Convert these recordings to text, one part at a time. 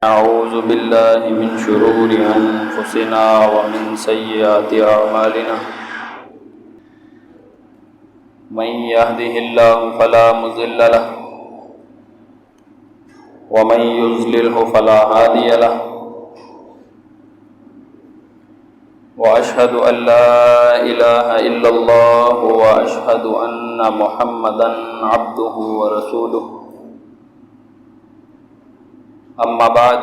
أعوذ بالله من شرور أنفسنا ومن سيئات أعمالنا من يهده الله فلا مضل له ومن يضلله فلا هادي له وأشهد أن لا إله إلا الله وأشهد أن محمدا عبده ورسوله أما بعد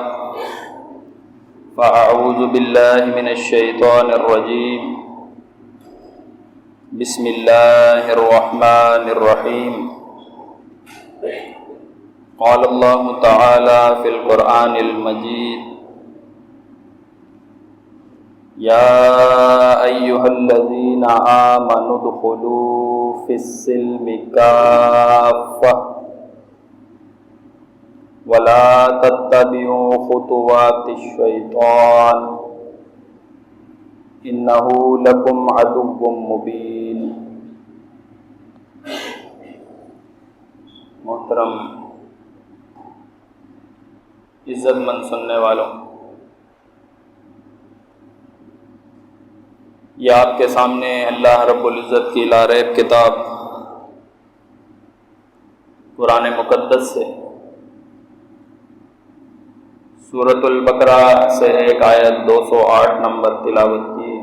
فأعوذ بالله من الشيطان الرجيم بسم الله الرحمن الرحيم قال الله تعالى في القرآن المجيد يا أيها الذين آمنوا ادخلوا في السلم كافة ولا تتبعوا خطوات الشيطان إنه لكم عدو مبين۔ محترم عزت مند سننے والوں، یہ آپ کے سامنے اللہ رب العزت کی لاریب کتاب قرآن مقدس سے سورۃ البقرہ سے ایک آیت 208 نمبر تلاوت کی۔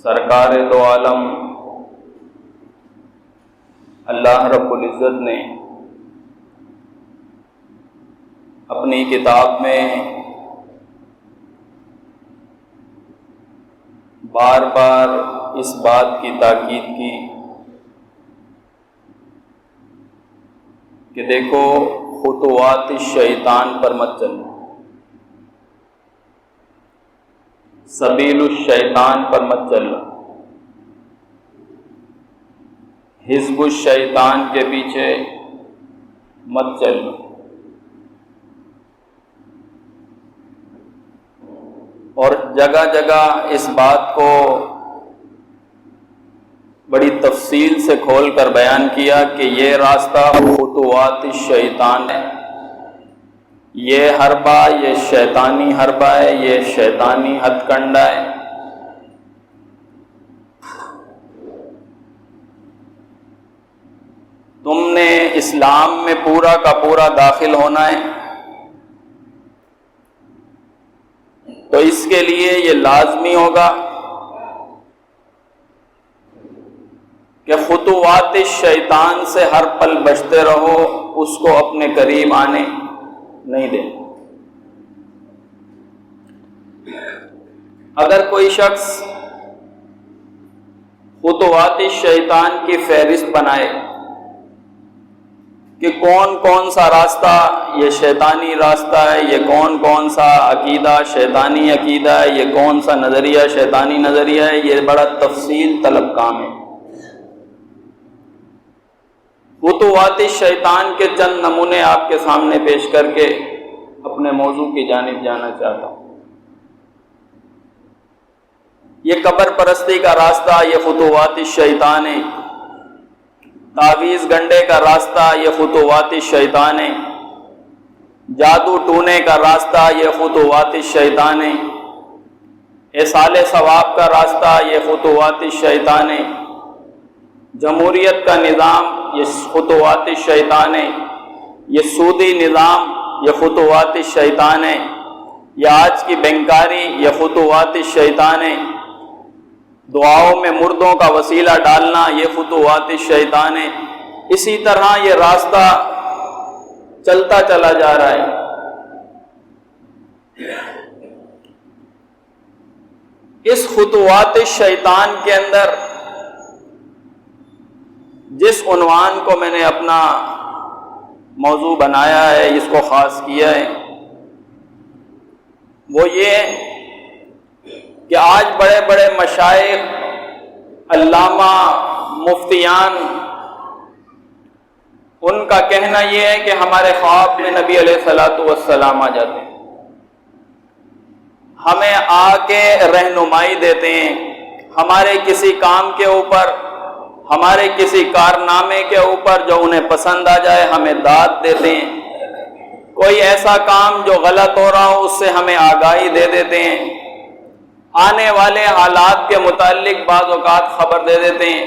سرکار دو عالم اللہ رب العزت نے اپنی کتاب میں بار بار اس بات کی تاکید کی کہ دیکھو خطوات الشیطان پر مت چلو، سبیل الشیطان پر مت چلو، حزب الشیطان کے پیچھے مت چلو۔ اور جگہ جگہ اس بات کو بڑی تفصیل سے کھول کر بیان کیا کہ یہ راستہ خطوات الشیطان ہے، یہ حربہ، یہ شیطانی حربہ ہے، یہ شیطانی ہتھ کنڈا ہے۔ تم نے اسلام میں پورا کا پورا داخل ہونا ہے تو اس کے لیے یہ لازمی ہوگا کہ خطوات الشیطان سے ہر پل بچتے رہو، اس کو اپنے قریب آنے نہیں دیں۔ اگر کوئی شخص خطوات الشیطان کی فہرست بنائے کہ کون کون سا راستہ یہ شیطانی راستہ ہے، یہ کون کون سا عقیدہ شیطانی عقیدہ ہے، یہ کون سا نظریہ شیطانی نظریہ ہے، یہ بڑا تفصیل طلب کام ہے۔ خطوات الشیطان کے چند نمونے آپ کے سامنے پیش کر کے اپنے موضوع کی جانب جانا چاہتا ہوں۔ یہ قبر پرستی کا راستہ، یہ خطوات الشیطان ہے۔ تعویذ گنڈے کا راستہ، یہ خطوات الشیطان ہے۔ جادو ٹونے کا راستہ، یہ خطوات الشیطان ہے۔ ایصال ثواب کا راستہ، یہ خطوات الشیطان ہے۔ جمہوریت کا نظام، یہ خطوات الشیطان ہے۔ یہ سودی نظام، یہ خطوات الشیطان ہے۔ یہ آج کی بینکاری، یہ خطوات الشیطان ہے۔ دعاؤں میں مردوں کا وسیلہ ڈالنا، یہ خطوات الشیطان ہے۔ اسی طرح یہ راستہ چلتا چلا جا رہا ہے۔ اس خطوات الشیطان کے اندر جس عنوان کو میں نے اپنا موضوع بنایا ہے، اس کو خاص کیا ہے، وہ یہ کہ آج بڑے بڑے مشائخ، علامہ، مفتیان، ان کا کہنا یہ ہے کہ ہمارے خواب میں نبی علیہ الصلوۃ والسلام آ جاتے ہیں، ہمیں آ کے رہنمائی دیتے ہیں، ہمارے کسی کام کے اوپر ہمارے کسی کارنامے کے اوپر جو انہیں پسند آ جائے ہمیں داد دیتے ہیں، کوئی ایسا کام جو غلط ہو رہا ہو اس سے ہمیں آگاہی دے دیتے ہیں، آنے والے حالات کے متعلق بعض اوقات خبر دے دیتے ہیں۔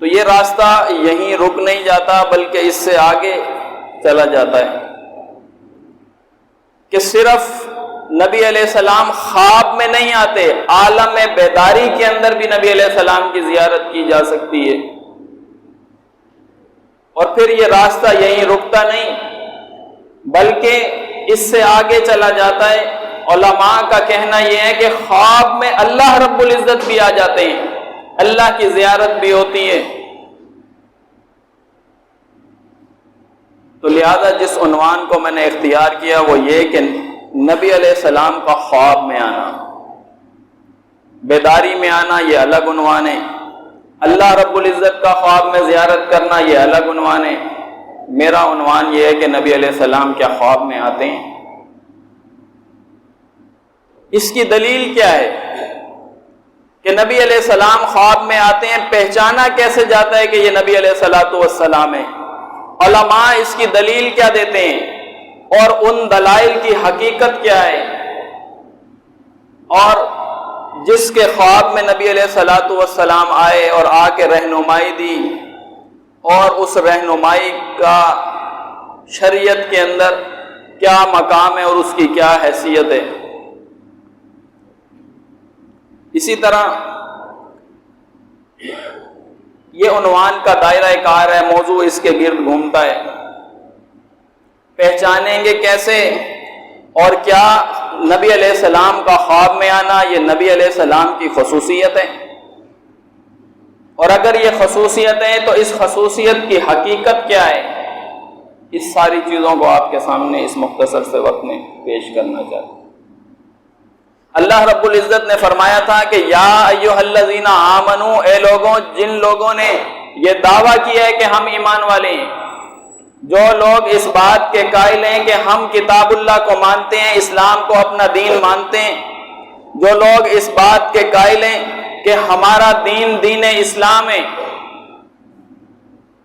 تو یہ راستہ یہیں رک نہیں جاتا بلکہ اس سے آگے چلا جاتا ہے کہ صرف نبی علیہ السلام خواب میں نہیں آتے، عالم بیداری کے اندر بھی نبی علیہ السلام کی زیارت کی جا سکتی ہے۔ اور پھر یہ راستہ یہیں رکتا نہیں بلکہ اس سے آگے چلا جاتا ہے۔ علماء کا کہنا یہ ہے کہ خواب میں اللہ رب العزت بھی آ جاتے ہیں، اللہ کی زیارت بھی ہوتی ہے۔ تو لہذا جس عنوان کو میں نے اختیار کیا وہ یہ کہ نبی علیہ السلام کا خواب میں آنا، بیداری میں آنا، یہ الگ عنوان ہے۔ اللہ رب العزت کا خواب میں زیارت کرنا یہ الگ عنوان ہے۔ میرا عنوان یہ ہے کہ نبی علیہ السلام کیا خواب میں آتے ہیں؟ اس کی دلیل کیا ہے کہ نبی علیہ السلام خواب میں آتے ہیں؟ پہچانا کیسے جاتا ہے کہ یہ نبی علیہ الصلوۃ والسلام ہے؟ علماء اس کی دلیل کیا دیتے ہیں اور ان دلائل کی حقیقت کیا ہے؟ اور جس کے خواب میں نبی علیہ الصلوۃ والسلام آئے اور آ کے رہنمائی دی، اور اس رہنمائی کا شریعت کے اندر کیا مقام ہے اور اس کی کیا حیثیت ہے۔ اسی طرح یہ عنوان کا دائرہ کار ہے، موضوع اس کے گرد گھومتا ہے۔ پہچانیں گے کیسے اور کیا نبی علیہ السلام کا خواب میں آنا یہ نبی علیہ السلام کی خصوصیت ہے؟ اور اگر یہ خصوصیت ہے تو اس خصوصیت کی حقیقت کیا ہے؟ اس ساری چیزوں کو آپ کے سامنے اس مختصر سے وقت میں پیش کرنا چاہتا ہوں۔ اللہ رب العزت نے فرمایا تھا کہ یا ایھا الذین آمنو، اے لوگوں جن لوگوں نے یہ دعویٰ کیا ہے کہ ہم ایمان والے ہیں، جو لوگ اس بات کے قائل ہیں کہ ہم کتاب اللہ کو مانتے ہیں، اسلام کو اپنا دین مانتے ہیں، جو لوگ اس بات کے قائل ہیں کہ ہمارا دین دین اسلام ہے،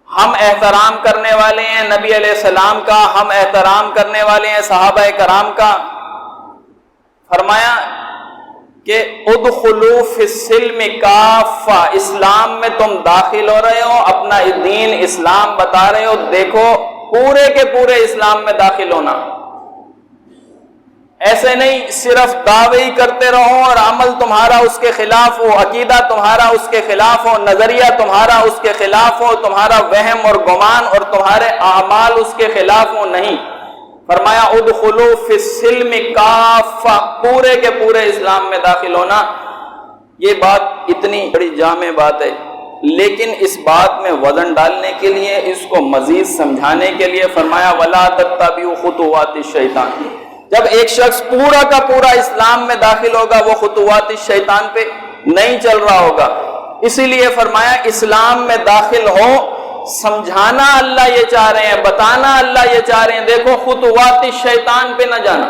ہم احترام کرنے والے ہیں نبی علیہ السلام کا، ہم احترام کرنے والے ہیں صحابہ کرام کا، فرمایا کہ ادخلوا فی السلم کافہ، اسلام میں تم داخل ہو رہے ہو، اپنا دین اسلام بتا رہے ہو، دیکھو پورے کے پورے اسلام میں داخل ہونا۔ ایسے نہیں صرف دعوے ہی کرتے رہو اور عمل تمہارا اس کے خلاف ہو، عقیدہ تمہارا اس کے خلاف ہو، نظریہ تمہارا اس کے خلاف ہو، تمہارا وہم اور گمان اور تمہارے اعمال اس کے خلاف ہو، نہیں۔ فرمایا ادخلوا فی السلم کافہ، پورے کے پورے اسلام میں داخل ہونا۔ یہ بات اتنی بڑی جامع بات ہے، لیکن اس بات میں وزن ڈالنے کے لیے، اس کو مزید سمجھانے کے لیے فرمایا وَلَا تَتَّبِعُوا خُطُوَاتِ الشَّيْطَانِ۔ جب ایک شخص پورا کا پورا اسلام میں داخل ہوگا وہ خطوات الشیطان پہ نہیں چل رہا ہوگا، اسی لیے فرمایا اسلام میں داخل ہو، سمجھانا اللہ یہ چاہ رہے ہیں، بتانا اللہ یہ چاہ رہے ہیں، دیکھو خطوات الشیطان پہ نہ جانا،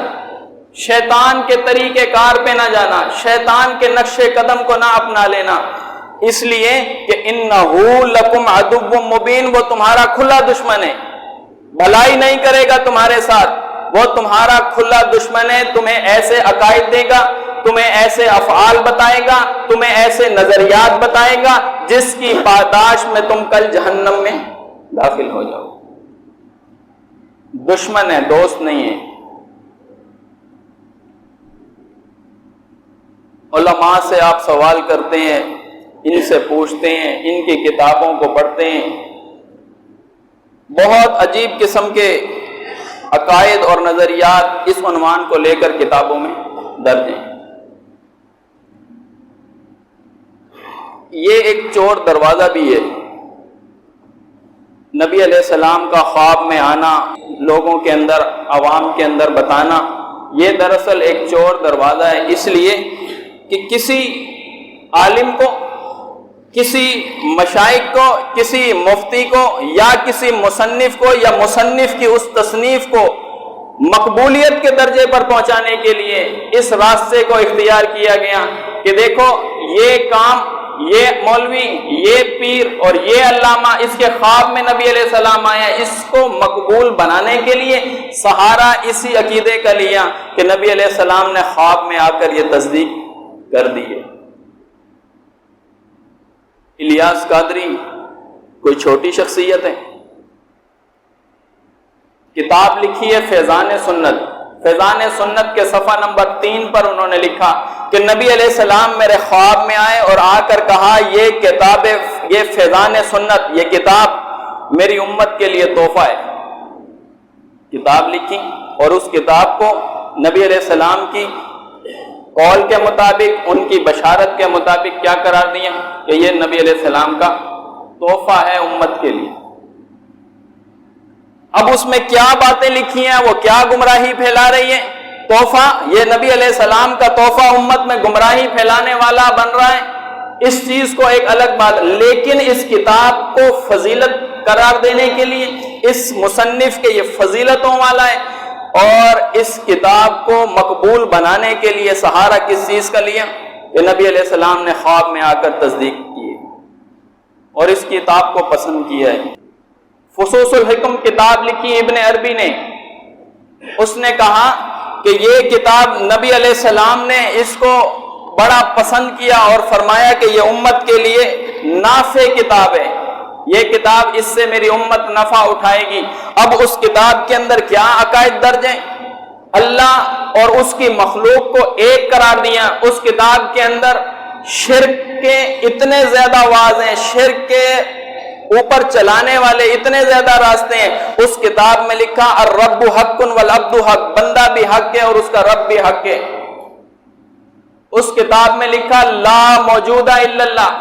شیطان کے طریقہ کار پہ نہ جانا، شیطان کے نقش قدم کو نہ اپنا لینا، اس لیے کہ انہ لکم عدو مبین، وہ تمہارا کھلا دشمن ہے، بھلائی نہیں کرے گا تمہارے ساتھ، وہ تمہارا کھلا دشمن ہے، تمہیں ایسے عقائد دے گا، تمہیں ایسے افعال بتائے گا، تمہیں ایسے نظریات بتائے گا جس کی پاداش میں تم کل جہنم میں داخل ہو جاؤ۔ دشمن ہے، دوست نہیں ہے۔ علماء سے آپ سوال کرتے ہیں، ان سے پوچھتے ہیں، ان کی کتابوں کو پڑھتے ہیں، بہت عجیب قسم کے عقائد اور نظریات اس عنوان کو لے کر کتابوں میں درج ہیں۔ یہ ایک چور دروازہ بھی ہے، نبی علیہ السلام کا خواب میں آنا، لوگوں کے اندر، عوام کے اندر بتانا، یہ دراصل ایک چور دروازہ ہے، اس لیے کہ کسی عالم کو، کسی مشائخ کو، کسی مفتی کو یا کسی مصنف کو یا مصنف کی اس تصنیف کو مقبولیت کے درجے پر پہنچانے کے لیے اس راستے کو اختیار کیا گیا کہ دیکھو یہ کام، یہ مولوی، یہ پیر اور یہ علامہ اس کے خواب میں نبی علیہ السلام آیا، اس کو مقبول بنانے کے لیے سہارا اسی عقیدے کا لیا کہ نبی علیہ السلام نے خواب میں آ کر یہ تصدیق کر دی ہے۔ الیاس قادری کوئی چھوٹی شخصیت ہے؟ کتاب لکھی ہے فیضان سنت۔ فیضان سنت کے صفحہ نمبر 3 پر انہوں نے لکھا کہ نبی علیہ السلام میرے خواب میں آئے اور آ کر کہا یہ کتاب، یہ فیضان سنت، یہ کتاب میری امت کے لیے تحفہ ہے۔ کتاب لکھی اور اس کتاب کو نبی علیہ السلام کی قول کے مطابق، ان کی بشارت کے مطابق کیا قرار دیا کہ یہ نبی علیہ السلام کا تحفہ ہے امت کے لیے۔ اب اس میں کیا باتیں لکھی ہیں، وہ کیا گمراہی پھیلا رہی ہے؟ تحفہ، یہ نبی علیہ السلام کا تحفہ امت میں گمراہی پھیلانے والا بن رہا ہے، اس چیز کو ایک الگ بات، لیکن اس کتاب کو فضیلت قرار دینے کے لیے اس مصنف کے یہ فضیلتوں والا ہے، اور اس کتاب کو مقبول بنانے کے لیے سہارا کس چیز کا لیا کہ نبی علیہ السلام نے خواب میں آ کر تصدیق کی ہے اور اس کتاب کو پسند کیا ہے۔ فصوص الحکم کتاب لکھی ابن عربی نے، اس نے کہا کہ یہ کتاب نبی علیہ السلام نے اس کو بڑا پسند کیا اور فرمایا کہ یہ امت کے لیے نافع کتاب ہے، یہ کتاب اس سے میری امت نفع اٹھائے گی۔ اب اس کتاب کے اندر کیا عقائد درج ہیں؟ اللہ اور اس کی مخلوق کو ایک قرار دیا۔ اس کتاب کے اندر شرک کے اتنے زیادہ واضح ہیں، شرک کے اوپر چلانے والے اتنے زیادہ راستے ہیں۔ اس کتاب میں لکھا الرب حق والعبد حق، بندہ بھی حق ہے اور اس کا رب بھی حق ہے۔ اس کتاب میں لکھا لا موجود الا اللہ،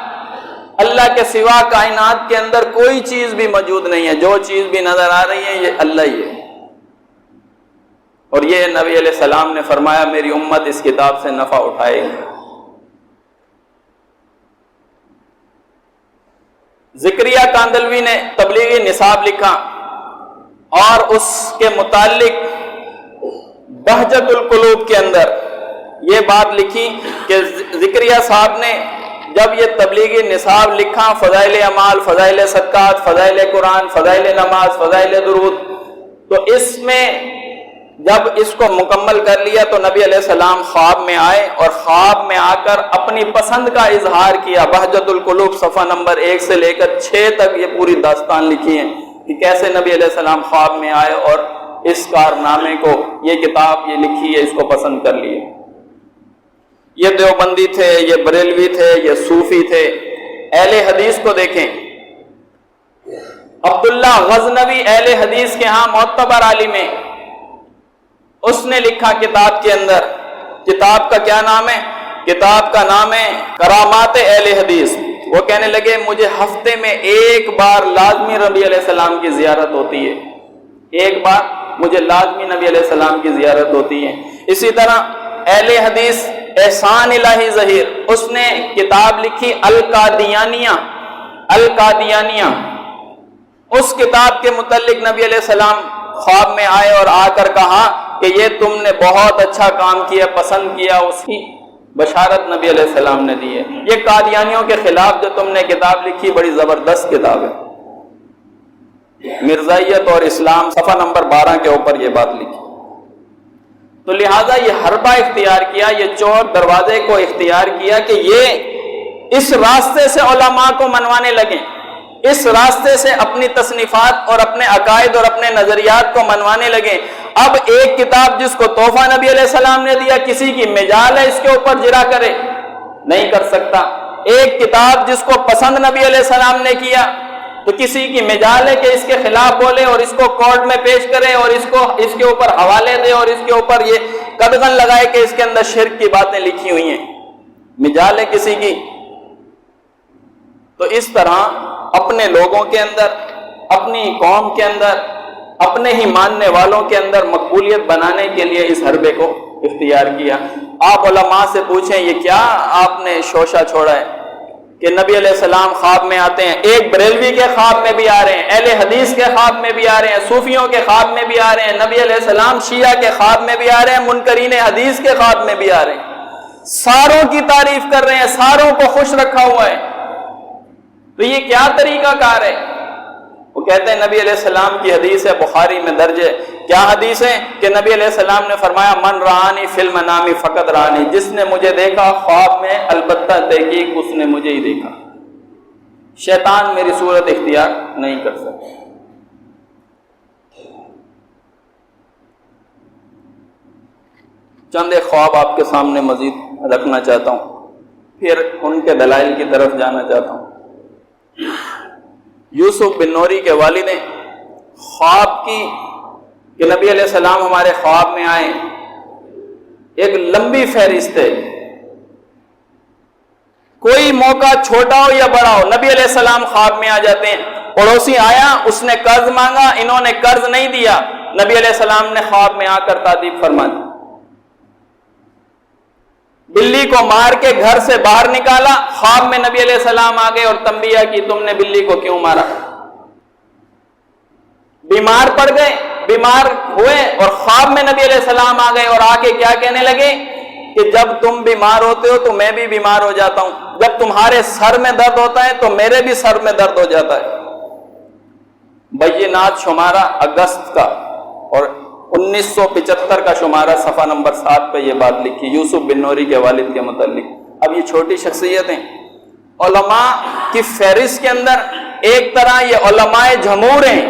اللہ کے سوا کائنات کے اندر کوئی چیز بھی موجود نہیں ہے، جو چیز بھی نظر آ رہی ہے یہ اللہ ہی ہے، اور یہ نبی علیہ السلام نے فرمایا میری امت اس کتاب سے نفع اٹھائے گی۔ ذکریہ کاندلوی نے تبلیغی نصاب لکھا اور اس کے متعلق بہجت القلوب کے اندر یہ بات لکھی کہ ذکریہ صاحب نے جب یہ تبلیغی نصاب لکھا، فضائل اعمال، فضائل صدقات، فضائل قرآن، فضائل نماز، فضائل درود، تو اس میں جب اس کو مکمل کر لیا تو نبی علیہ السلام خواب میں آئے اور خواب میں آ کر اپنی پسند کا اظہار کیا۔ بہجت القلوب صفحہ نمبر 1 سے لے کر 6 تک یہ پوری داستان لکھی ہے کہ کیسے نبی علیہ السلام خواب میں آئے اور اس کارنامے کو، یہ کتاب یہ لکھی ہے، اس کو پسند کر لیے۔ یہ دیوبندی تھے، یہ بریلوی تھے، یہ صوفی تھے۔ اہل حدیث کو دیکھیں، عبداللہ غزنوی اہل حدیث کے ہاں معتبر عالم ہے، اس نے لکھا کتاب کے اندر، کتاب کا کیا نام ہے؟ کتاب کا نام ہے کرامات اہل حدیث۔ وہ کہنے لگے مجھے ہفتے میں ایک بار لازمی نبی علیہ السلام کی زیارت ہوتی ہے، ایک بار مجھے لازمی نبی علیہ السلام کی زیارت ہوتی ہے۔ اسی طرح اہل حدیث احسان الہی ظہیر، اس نے کتاب لکھی القادیانیہ، القادیانیہ۔ اس کتاب کے متعلق نبی علیہ السلام خواب میں آئے اور آ کر کہا کہ یہ تم نے بہت اچھا کام کیا، پسند کیا، اس کی بشارت نبی علیہ السلام نے دی ہے۔ یہ قادیانیوں کے خلاف جو تم نے کتاب لکھی بڑی زبردست کتاب ہے، مرزائیت اور اسلام، صفحہ نمبر 12 کے اوپر یہ بات لکھی۔ تو لہٰذا یہ حربہ اختیار کیا، یہ چور دروازے کو اختیار کیا کہ یہ اس راستے سے علماء کو منوانے لگیں، اس راستے سے اپنی تصنیفات اور اپنے عقائد اور اپنے نظریات کو منوانے لگیں۔ اب ایک کتاب جس کو تحفہ نبی علیہ السلام نے دیا، کسی کی مجال ہے اس کے اوپر جرا کرے؟ نہیں کر سکتا۔ ایک کتاب جس کو پسند نبی علیہ السلام نے کیا تو کسی کی مجال ہے کہ اس کے خلاف بولے اور اس کو کورٹ میں پیش کرے اور اس کے اوپر حوالے دے اور اس کے اوپر یہ قدغن لگائے کہ اس کے اندر شرک کی باتیں لکھی ہوئی ہیں؟ مجال ہے کسی کی؟ تو اس طرح اپنے لوگوں کے اندر، اپنی قوم کے اندر، اپنے ہی ماننے والوں کے اندر مقبولیت بنانے کے لیے اس حربے کو اختیار کیا۔ آپ علماء سے پوچھیں یہ کیا آپ نے شوشہ چھوڑا ہے کہ نبی علیہ السلام خواب میں آتے ہیں؟ ایک بریلوی کے خواب میں بھی آ رہے ہیں، اہل حدیث کے خواب میں بھی آ رہے ہیں، صوفیوں کے خواب میں بھی آ رہے ہیں، نبی علیہ السلام شیعہ کے خواب میں بھی آ رہے ہیں، منکرین حدیث کے خواب میں بھی آ رہے ہیں۔ ساروں کی تعریف کر رہے ہیں، ساروں کو خوش رکھا ہوا ہے، تو یہ کیا طریقہ کار ہے؟ وہ کہتے ہیں نبی علیہ السلام کی حدیث ہے، بخاری میں درج ہے، کیا حدیث ہے کہ نبی علیہ السلام نے فرمایا من رآنی فی المنام فقط رآنی، جس نے مجھے دیکھا خواب میں البتہ تحقیق اس نے مجھے ہی دیکھا، شیطان میری صورت اختیار نہیں کر سکتا۔ چند ایک خواب آپ کے سامنے مزید رکھنا چاہتا ہوں، پھر ان کے دلائل کی طرف جانا چاہتا ہوں۔ یوسف بن نوری کے والد نے خواب کی کہ نبی علیہ السلام ہمارے خواب میں آئے، ایک لمبی فہرست ہے، کوئی موقع چھوٹا ہو یا بڑا ہو نبی علیہ السلام خواب میں آ جاتے ہیں۔ پڑوسی آیا، اس نے قرض مانگا، انہوں نے قرض نہیں دیا، نبی علیہ السلام نے خواب میں آ کر تادیب فرما دی۔ بلی کو مار کے گھر سے باہر نکالا، خواب میں نبی علیہ السلام آ گئے اور تنبیہ کی تم نے بلی کو کیوں مارا۔ بیمار پڑ گئے، بیمار ہوئے اور خواب میں نبی علیہ السلام آ گئے اور آ کے کیا کہنے لگے کہ جب تم بیمار ہوتے ہو تو میں بھی بیمار ہو جاتا ہوں، جب تمہارے سر میں درد ہوتا ہے تو میرے بھی سر میں درد ہو جاتا ہے۔ بینات شمارہ اگست کا اور 1975 کا شمارہ صفحہ نمبر 7 پہ یہ بات لکھی یوسف بن نوری کے والد کے متعلق۔ اب یہ چھوٹی شخصیتیں علماء کی فہرست کے اندر ایک طرح یہ علماء جمہور ہیں،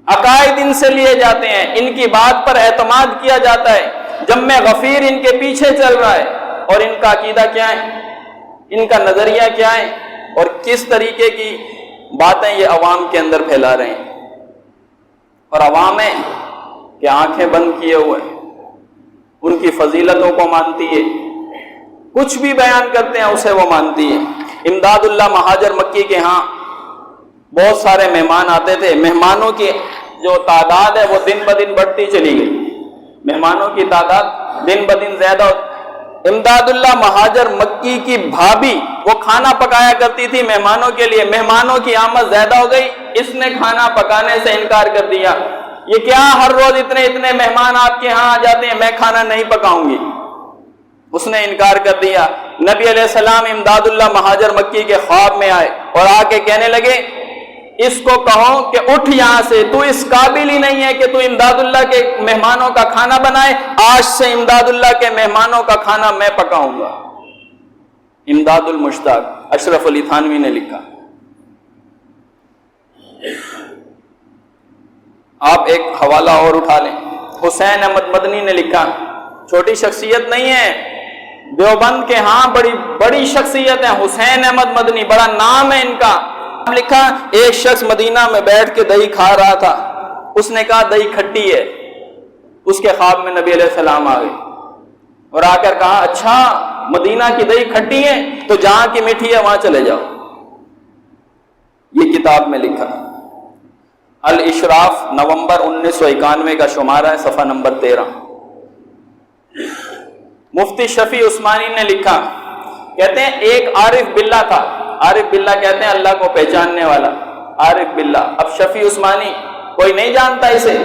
عقائد ان سے لیے جاتے ہیں، ان کی بات پر اعتماد کیا جاتا ہے، جم غفیر ان کے پیچھے چل رہا ہے، اور ان کا عقیدہ کیا ہے، ان کا نظریہ کیا ہے، اور کس طریقے کی باتیں یہ عوام کے اندر پھیلا رہے ہیں۔ اور عوام ہے کہ آنکھیں بند کیے ہوئے ان کی فضیلتوں کو مانتی ہے، کچھ بھی بیان کرتے ہیں اسے وہ مانتی ہے۔ امداد اللہ مہاجر مکی کے ہاں بہت سارے مہمان آتے تھے، مہمانوں کی جو تعداد ہے وہ دن بدن بڑھتی چلی گئی، مہمانوں کی تعداد دن بدن زیادہ امداد اللہ مہاجر مکی کی بھابھی وہ کھانا پکایا کرتی تھی مہمانوں کے لیے، مہمانوں کی آمد زیادہ ہو گئی، اس نے کھانا پکانے سے انکار کر دیا۔ یہ کیا ہر روز اتنے مہمان آپ کے ہاں آ جاتے ہیں، میں کھانا نہیں پکاؤں گی، اس نے انکار کر دیا۔ نبی علیہ السلام امداد اللہ مہاجر مکی کے خواب میں آئے اور آ کے کہنے لگے اس کو کہو کہ اٹھ یہاں سے، تو اس قابل ہی نہیں ہے کہ تو امداد اللہ کے مہمانوں کا کھانا بنائے، آج سے امداد اللہ کے مہمانوں کا کھانا میں پکاؤں گا۔ امداد المشتاق اشرف علی تھانوی نے لکھا۔ آپ ایک حوالہ اور اٹھا لیں، حسین احمد مدنی نے لکھا، چھوٹی شخصیت نہیں ہے، دیوبند کے ہاں بڑی شخصیت ہے، حسین احمد مدنی، بڑا نام ہے ان کا۔ لکھا ایک شخص مدینہ میں بیٹھ کے دہی کھا رہا تھا، اس نے کہا دہی کھٹی ہے، اس کے خواب میں نبی علیہ السلام آ گئے اور آ کر کہا اچھا مدینہ کی دہی کھٹی ہے تو جہاں کی میٹھی ہے وہاں چلے جاؤ۔ یہ کتاب میں لکھا، الاشراف نومبر 1991 کا شمارہ ہے، صفحہ نمبر 13۔ مفتی شفیع عثمانی نے لکھا، کہتے ہیں ایک عارف باللہ تھا، عارف باللہ کہتے ہیں اللہ کو پہچاننے والا، عارف باللہ۔ اب شفیع عثمانی کوئی نہیں جانتا اسے،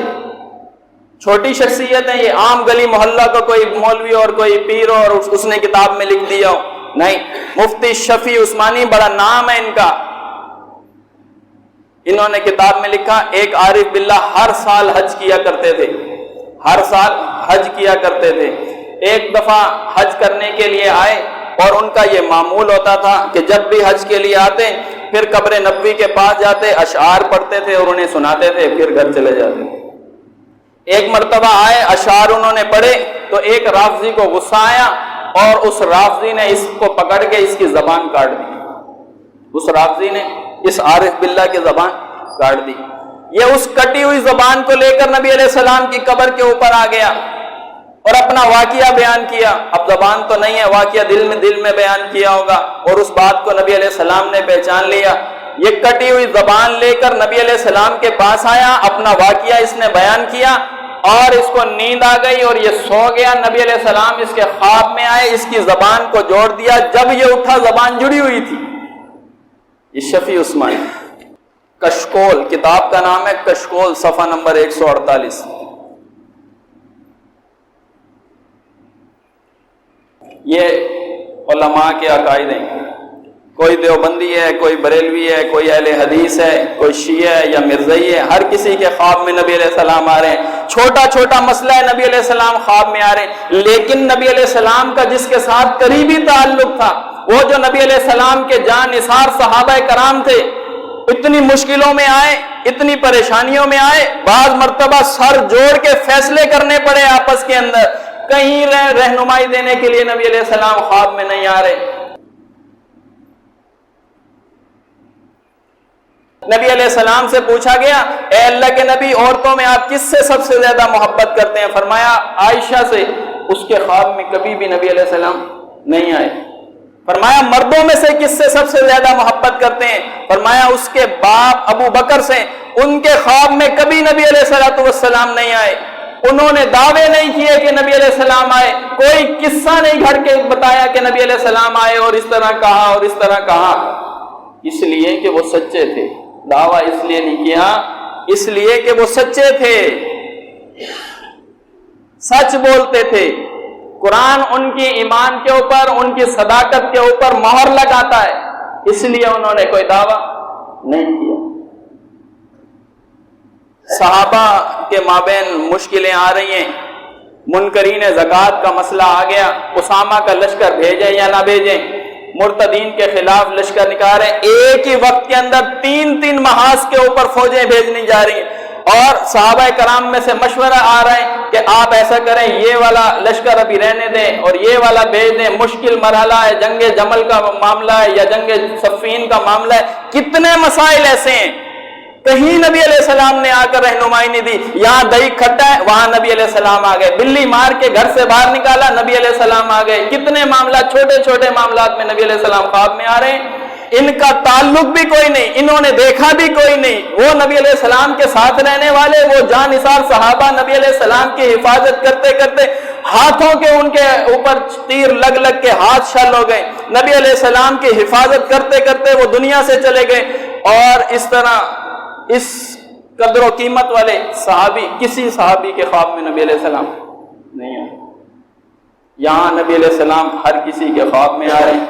چھوٹی شخصیت ہے، یہ عام گلی محلہ کا کوئی مولوی اور کوئی پیر اور اس نے کتاب میں لکھ دیا ہو، نہیں، مفتی شفیع عثمانی بڑا نام ہے ان کا۔ انہوں نے کتاب میں لکھا ایک عارف باللہ ہر سال حج کیا کرتے تھے، ہر سال حج کیا کرتے تھے۔ ایک دفعہ حج کرنے کے لیے آئے اور ان کا یہ معمول ہوتا تھا کہ جب بھی حج کے لیے آتے پھر قبر نبوی کے پاس جاتے، اشعار پڑھتے تھے اور انہیں سناتے تھے، پھر گھر چلے جاتے۔ ایک مرتبہ آئے، اشعار انہوں نے پڑھے تو ایک رافضی کو غصہ آیا اور اس رافضی نے اس کو پکڑ کے اس کی زبان کاٹ دی، اس رافضی نے اس عارف باللہ کی زبان کاٹ دی۔ یہ اس کٹی ہوئی زبان کو لے کر نبی علیہ السلام کی قبر کے اوپر آ گیا اور اپنا واقعہ بیان کیا۔ اب زبان تو نہیں ہے، واقعہ دل میں بیان کیا ہوگا اور اس بات کو نبی علیہ السلام نے پہچان لیا۔ یہ کٹی ہوئی زبان لے کر نبی علیہ السلام کے پاس آیا، اپنا واقعہ اس نے بیان کیا اور اس کو نیند آ گئی اور یہ سو گیا۔ نبی علیہ السلام اس کے خواب میں آئے، اس کی زبان کو جوڑ دیا، جب یہ اٹھا زبان جڑی ہوئی تھی۔ یہ شفیع عثمانی، کشکول کتاب کا نام ہے، کشکول، صفحہ نمبر 148۔ یہ علماء کے عقائد ہیں، کوئی دیوبندی ہے، کوئی بریلوی ہے، کوئی اہل حدیث ہے، کوئی شیعہ ہے یا مرزائی ہے، ہر کسی کے خواب میں نبی علیہ السلام آ رہے ہیں، چھوٹا چھوٹا مسئلہ ہے نبی علیہ السلام خواب میں آ رہے ہیں، لیکن نبی علیہ السلام کا جس کے ساتھ قریبی تعلق تھا، وہ جو نبی علیہ السلام کے جاں نثار صحابہ کرام تھے، اتنی مشکلوں میں آئے، اتنی پریشانیوں میں آئے، بعض مرتبہ سر جوڑ کے فیصلے کرنے پڑے آپس کے اندر، کہیں رہنمائی دینے کے لیے نبی علیہ السلام خواب میں نہیں آ رہے۔ نبی علیہ السلام سے پوچھا گیا، اے اللہ کے نبی، عورتوں میں آپ کس سے سب سے زیادہ محبت کرتے ہیں؟ فرمایا عائشہ سے۔ اس کے خواب میں کبھی بھی نبی علیہ السلام نہیں آئے۔ فرمایا مردوں میں سے کس سے سب سے زیادہ محبت کرتے ہیں؟ فرمایا اس کے باپ ابو بکر سے۔ ان کے خواب میں کبھی نبی علیہ السلام نہیں آئے، انہوں نے دعوے نہیں کیے کہ نبی علیہ السلام آئے، کوئی قصہ نہیں گھڑ کے بتایا کہ نبی علیہ السلام آئے اور اس طرح کہا اور اس طرح کہا، اس لیے کہ وہ سچے تھے۔ دعویٰ اس لیے نہیں کیا، اس لیے کہ وہ سچے تھے، سچ بولتے تھے۔ قرآن ان کی ایمان کے اوپر، ان کی صداقت کے اوپر مہر لگاتا ہے، اس لیے انہوں نے کوئی دعویٰ نہیں کیا۔ صحابہ کے مابین مشکلیں آ رہی ہیں، منکرین زکوٰۃ کا مسئلہ آ گیا، اسامہ کا لشکر بھیجیں یا نہ بھیجیں، مرتدین کے خلاف لشکر نکال رہے ہیں، ایک ہی وقت کے اندر تین محاذ کے اوپر فوجیں بھیجنی جا رہی ہیں، اور صحابہ کرام میں سے مشورہ آ رہا ہے کہ آپ ایسا کریں، یہ والا لشکر ابھی رہنے دیں اور یہ والا بھیج دیں، مشکل مرحلہ ہے، جنگ جمل کا معاملہ ہے یا جنگ صفین کا معاملہ ہے، کتنے مسائل ایسے ہیں، کہیں نبی علیہ السلام نے آ کر رہنمائی نہیں دی۔ یہاں دہی کھٹا ہے، وہاں نبی علیہ السلام آ گئے، بلی مار کے گھر سے باہر نکالا، نبی علیہ السلام آ گئے، کتنے معاملات، چھوٹے چھوٹے معاملات میں نبی علیہ السلام خواب میں آ رہے ہیں، ان کا تعلق بھی کوئی نہیں، انہوں نے دیکھا بھی کوئی نہیں، وہ نبی علیہ السلام کے ساتھ رہنے والے، وہ جاں نثار صحابہ نبی علیہ السلام کی حفاظت کرتے کرتے ہاتھوں کے ان کے اوپر تیر لگ لگ کے ہاتھ شل ہو گئے، نبی علیہ السلام کی حفاظت کرتے کرتے وہ دنیا سے چلے گئے، اور اس طرح اس قدر و قیمت والے صحابی، کسی صحابی کے خواب میں نبی علیہ السلام نہیں آئے۔ یہاں نبی علیہ السلام ہر کسی کے خواب میں آ رہے ہیں،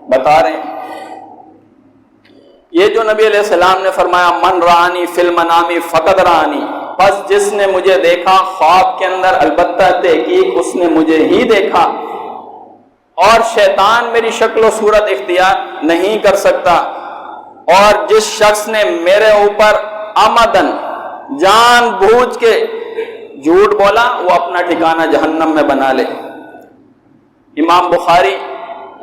بتا رہے ہیں۔ یہ جو نبی علیہ السلام نے فرمایا من رانی فی المنام فقد رانی، بس جس نے مجھے دیکھا خواب کے اندر، البتہ تحقیق اس نے مجھے ہی دیکھا، اور شیطان میری شکل و صورت اختیار نہیں کر سکتا، اور جس شخص نے میرے اوپر آمدن جان بوجھ کے جھوٹ بولا، وہ اپنا ٹھکانہ جہنم میں بنا لے۔ امام بخاری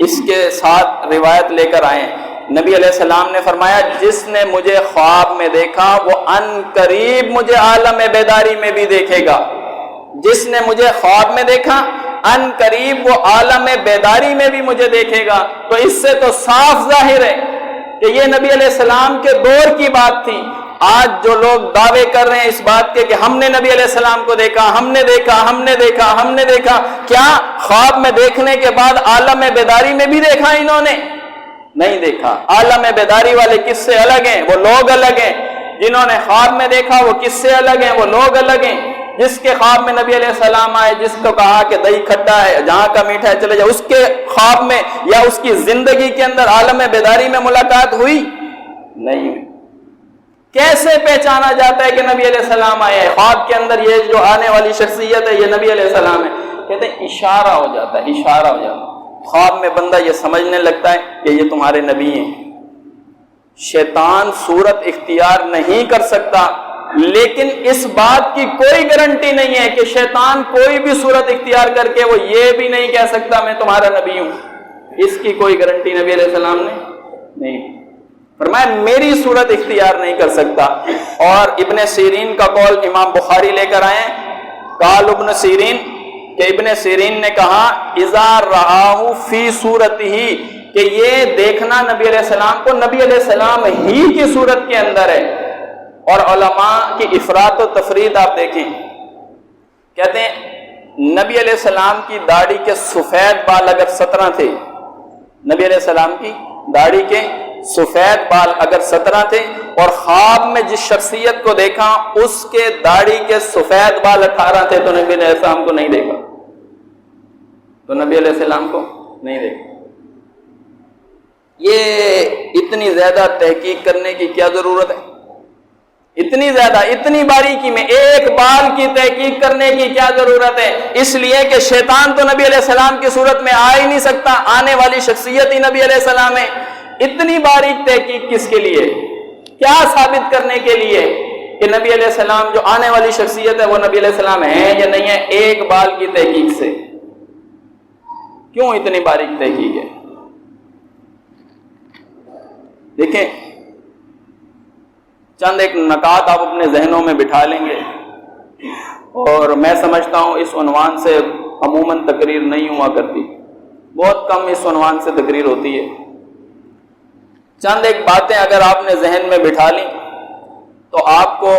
اس کے ساتھ روایت لے کر آئے، نبی علیہ السلام نے فرمایا جس نے مجھے خواب میں دیکھا وہ ان قریب مجھے عالم بیداری میں بھی دیکھے گا۔ جس نے مجھے خواب میں دیکھا ان قریب وہ عالم بیداری میں بھی مجھے دیکھے گا۔ تو اس سے تو صاف ظاہر ہے کہ یہ نبی علیہ السلام کے دور کی بات تھی۔ آج جو لوگ دعوے کر رہے ہیں اس بات کے کہ ہم نے نبی علیہ السلام کو دیکھا، ہم نے دیکھا، ہم نے دیکھا، ہم نے دیکھا، کیا خواب میں دیکھنے کے بعد عالم بیداری میں بھی دیکھا انہوں نے؟ نہیں دیکھا۔ عالم بیداری والے کس سے الگ ہیں؟ وہ لوگ الگ ہیں۔ جنہوں نے خواب میں دیکھا وہ کس سے الگ ہیں؟ وہ لوگ الگ ہیں۔ جس کے خواب میں نبی علیہ السلام آئے، جس کو کہا کہ دہی کھٹا ہے، جہاں کا میٹھا ہے چلے جاؤ، اس کے خواب میں یا اس کی زندگی کے اندر عالم بیداری میں ملاقات ہوئی؟ نہیں ہوئی۔ کیسے پہچانا جاتا ہے کہ نبی علیہ السلام آئے ہیں؟ خواب کے اندر یہ جو آنے والی شخصیت ہے یہ نبی علیہ السلام ہے، کہتے ہیں اشارہ ہو جاتا ہے، اشارہ ہو جاتا ہے۔ خواب میں بندہ یہ سمجھنے لگتا ہے کہ یہ تمہارے نبی ہیں۔ شیطان صورت اختیار نہیں کر سکتا، لیکن اس بات کی کوئی گارنٹی نہیں ہے کہ شیطان کوئی بھی صورت اختیار کر کے وہ یہ بھی نہیں کہہ سکتا میں تمہارا نبی ہوں۔ اس کی کوئی گارنٹی نبی علیہ السلام نے نہیں فرمایا، میری صورت اختیار نہیں کر سکتا۔ اور ابن سیرین کا قول امام بخاری لے کر آئے، قال ابن سیرین کہ ابن سیرین نے کہا اذا رآہ فی صورتہ، کہ یہ دیکھنا نبی علیہ السلام کو نبی علیہ السلام ہی کی صورت کے اندر ہے۔ اور علماء کی افراط و تفرید آپ دیکھیں، کہتے ہیں نبی علیہ السلام کی داڑھی کے سفید بال اگر 17 تھے، نبی علیہ السلام کی داڑھی کے سفید بال اگر 17 تھے، اور خواب میں جس شخصیت کو دیکھا اس کے داڑھی کے سفید بال 18 تھے، تو نبی علیہ السلام کو نہیں دیکھا، تو نبی علیہ السلام کو نہیں دیکھا۔ یہ اتنی زیادہ تحقیق کرنے کی کیا ضرورت ہے؟ اتنی زیادہ، اتنی باریکی میں ایک بال کی تحقیق کرنے کی کیا ضرورت ہے؟ اس لیے کہ شیطان تو نبی علیہ السلام کی صورت میں آ ہی نہیں سکتا، آنے والی شخصیت ہی نبی علیہ السلام ہے۔ اتنی باریک تحقیق کس کے لیے؟ کیا ثابت کرنے کے لیے کہ نبی علیہ السلام جو آنے والی شخصیت ہے وہ نبی علیہ السلام ہے یا نہیں ہے؟ ایک بال کی تحقیق سے کیوں اتنی باریک تحقیق ہے؟ دیکھیں، چند ایک نکات آپ اپنے ذہنوں میں بٹھا لیں گے، اور میں سمجھتا ہوں اس عنوان سے عموماً تقریر نہیں ہوا کرتی، بہت کم اس عنوان سے تقریر ہوتی ہے۔ چند ایک باتیں اگر آپ نے ذہن میں بٹھا لیں تو آپ کو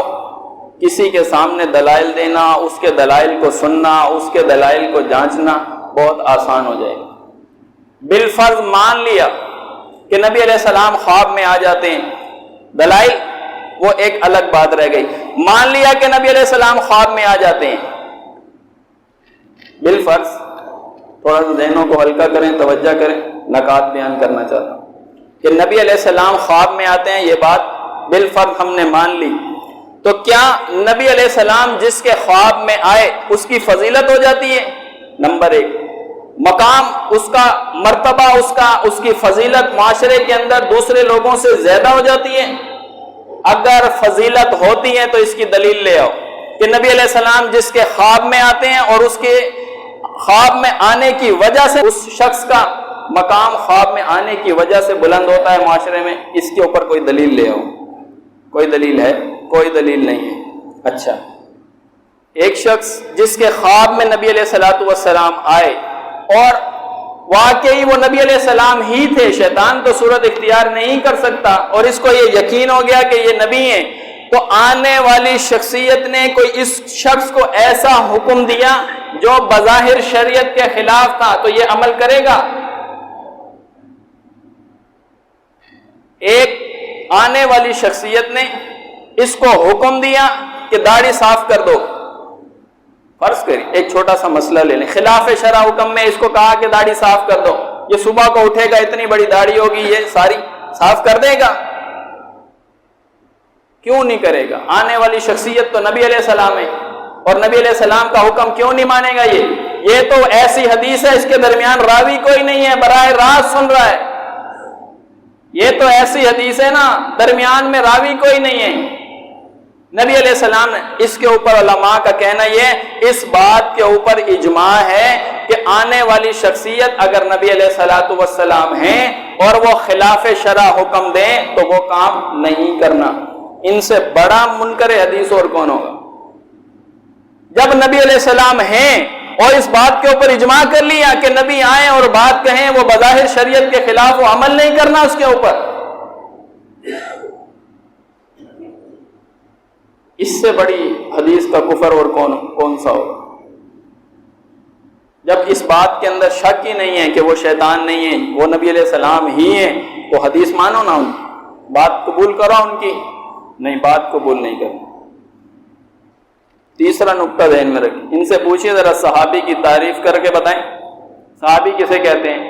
کسی کے سامنے دلائل دینا، اس کے دلائل کو سننا، اس کے دلائل کو جانچنا بہت آسان ہو جائے گا۔ بالفرض مان لیا کہ نبی علیہ السلام خواب میں آ جاتے ہیں، دلائل وہ ایک الگ بات رہ گئی۔ مان لیا کہ نبی علیہ السلام خواب میں آ جاتے ہیں، بالفرض، تھوڑا سا ذہنوں کو ہلکا کریں، توجہ کریں، نکات بیان کرنا چاہتا ہوں کہ نبی علیہ السلام خواب میں آتے ہیں، یہ بات بالفرض ہم نے مان لی، تو کیا نبی علیہ السلام جس کے خواب میں آئے اس کی فضیلت ہو جاتی ہے؟ نمبر ایک، مقام اس کا، مرتبہ اس کی فضیلت معاشرے کے اندر دوسرے لوگوں سے زیادہ ہو جاتی ہے؟ اگر فضیلت ہوتی ہے تو اس کی دلیل لے آؤ کہ نبی علیہ السلام جس کے خواب میں آتے ہیں اور اس کے خواب میں آنے کی وجہ سے اس شخص کا مقام خواب میں آنے کی وجہ سے بلند ہوتا ہے معاشرے میں، اس کے اوپر کوئی دلیل لے آؤ۔ کوئی دلیل ہے؟ کوئی دلیل نہیں ہے۔ اچھا، ایک شخص جس کے خواب میں نبی علیہ الصلوۃ والسلام آئے اور واقعی وہ نبی علیہ السلام ہی تھے، شیطان تو صورت اختیار نہیں کر سکتا، اور اس کو یہ یقین ہو گیا کہ یہ نبی ہیں، تو آنے والی شخصیت نے کوئی اس شخص کو ایسا حکم دیا جو بظاہر شریعت کے خلاف تھا، تو یہ عمل کرے گا؟ ایک آنے والی شخصیت نے اس کو حکم دیا کہ داڑھی صاف کر دو، فرض کریں ایک چھوٹا سا مسئلہ لے لیں، خلاف شرع حکم میں اس کو کہا کہ داڑھی صاف کر دو، یہ صبح کو اٹھے گا، اتنی بڑی داڑھی ہوگی، یہ ساری صاف کر دے گا؟ کیوں نہیں کرے گا؟ آنے والی شخصیت تو نبی علیہ السلام ہے، اور نبی علیہ السلام کا حکم کیوں نہیں مانے گا؟ یہ تو ایسی حدیث ہے اس کے درمیان راوی کوئی نہیں ہے، براہ راست سن رہا ہے، یہ تو ایسی حدیث ہے نا درمیان میں راوی کوئی نہیں ہے۔ نبی علیہ السلام نے اس کے اوپر علماء کا کہنا یہ، اس بات کے اوپر اجماع ہے کہ آنے والی شخصیت اگر نبی علیہ الصلوۃ والسلام ہیں اور وہ خلاف شرع حکم دیں تو وہ کام نہیں کرنا۔ ان سے بڑا منکر حدیث اور کون ہوگا؟ جب نبی علیہ السلام ہیں اور اس بات کے اوپر اجماع کر لیا کہ نبی آئیں اور بات کہیں، وہ بظاہر شریعت کے خلاف وہ عمل نہیں کرنا اس کے اوپر، اس سے بڑی حدیث کا کفر اور کون سا ہوگا؟ جب اس بات کے اندر شک ہی نہیں ہے کہ وہ شیطان نہیں ہے، وہ نبی علیہ السلام ہی ہیں، وہ حدیث مانو نا، ان بات قبول کرو، ان کی نہیں، بات قبول نہیں کرو۔ تیسرا نقطہ ذہن میں رکھیں، ان سے پوچھیے ذرا صحابی کی تعریف کر کے بتائیں، صحابی کسے کہتے ہیں؟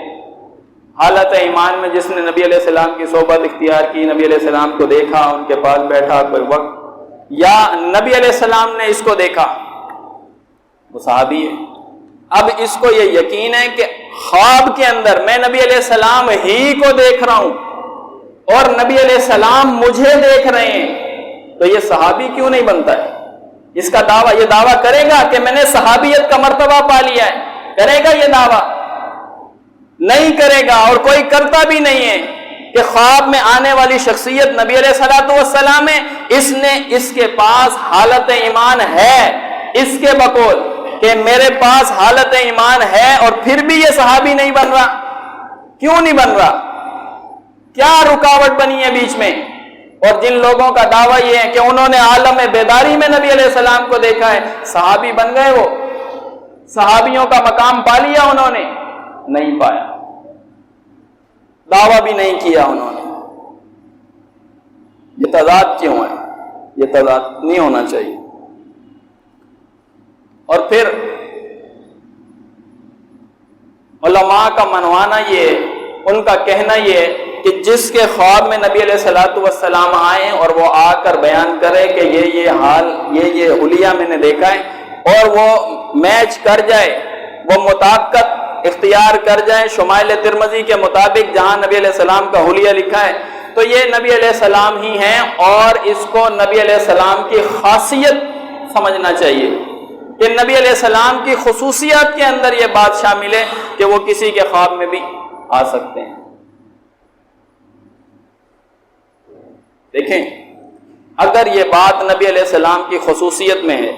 حالت ایمان میں جس نے نبی علیہ السلام کی صحبت اختیار کی، نبی علیہ السلام کو دیکھا، ان کے پاس بیٹھا کوئی وقت، یا نبی علیہ السلام نے اس کو دیکھا، وہ صحابی ہے۔ اب اس کو یہ یقین ہے کہ خواب کے اندر میں نبی علیہ السلام ہی کو دیکھ رہا ہوں اور نبی علیہ السلام مجھے دیکھ رہے ہیں، تو یہ صحابی کیوں نہیں بنتا ہے؟ اس کا دعویٰ، یہ دعویٰ کرے گا کہ میں نے صحابیت کا مرتبہ پا لیا ہے؟ کرے گا یہ دعویٰ؟ نہیں کرے گا، اور کوئی کرتا بھی نہیں ہے کہ خواب میں آنے والی شخصیت نبی علیہ الصلوۃ والسلام ہے، اس کے پاس حالت ایمان ہے، اس کے بقول کہ میرے پاس حالت ایمان ہے، اور پھر بھی یہ صحابی نہیں بن رہا۔ کیوں نہیں بن رہا؟ کیا رکاوٹ بنی ہے بیچ میں؟ اور جن لوگوں کا دعویٰ یہ ہے کہ انہوں نے عالم بیداری میں نبی علیہ السلام کو دیکھا ہے، صحابی بن گئے، وہ صحابیوں کا مقام پا لیا انہوں نے؟ نہیں پایا، دعویٰ بھی نہیں کیا انہوں نے۔ یہ تضاد کیوں ہے؟ یہ تضاد نہیں ہونا چاہیے۔ علماء کا منوانا یہ ہے، ان کا کہنا یہ ہے کہ جس کے خواب میں نبی علیہ الصلوۃ والسلام آئیں اور وہ آ کر بیان کرے کہ یہ حال، یہ حلیہ میں نے دیکھا ہے، اور وہ میچ کر جائے، وہ مطابقت اختیار کر جائے شمائل ترمذی کے مطابق جہاں نبی علیہ السلام کا حلیہ لکھا ہے، تو یہ نبی علیہ السلام ہی ہیں، اور اس کو نبی علیہ السلام کی خاصیت سمجھنا چاہیے کہ نبی علیہ السلام کی خصوصیات کے اندر یہ بات شامل ہے کہ وہ کسی کے خواب میں بھی آ سکتے ہیں۔ دیکھیں، اگر یہ بات نبی علیہ السلام کی خصوصیت میں ہے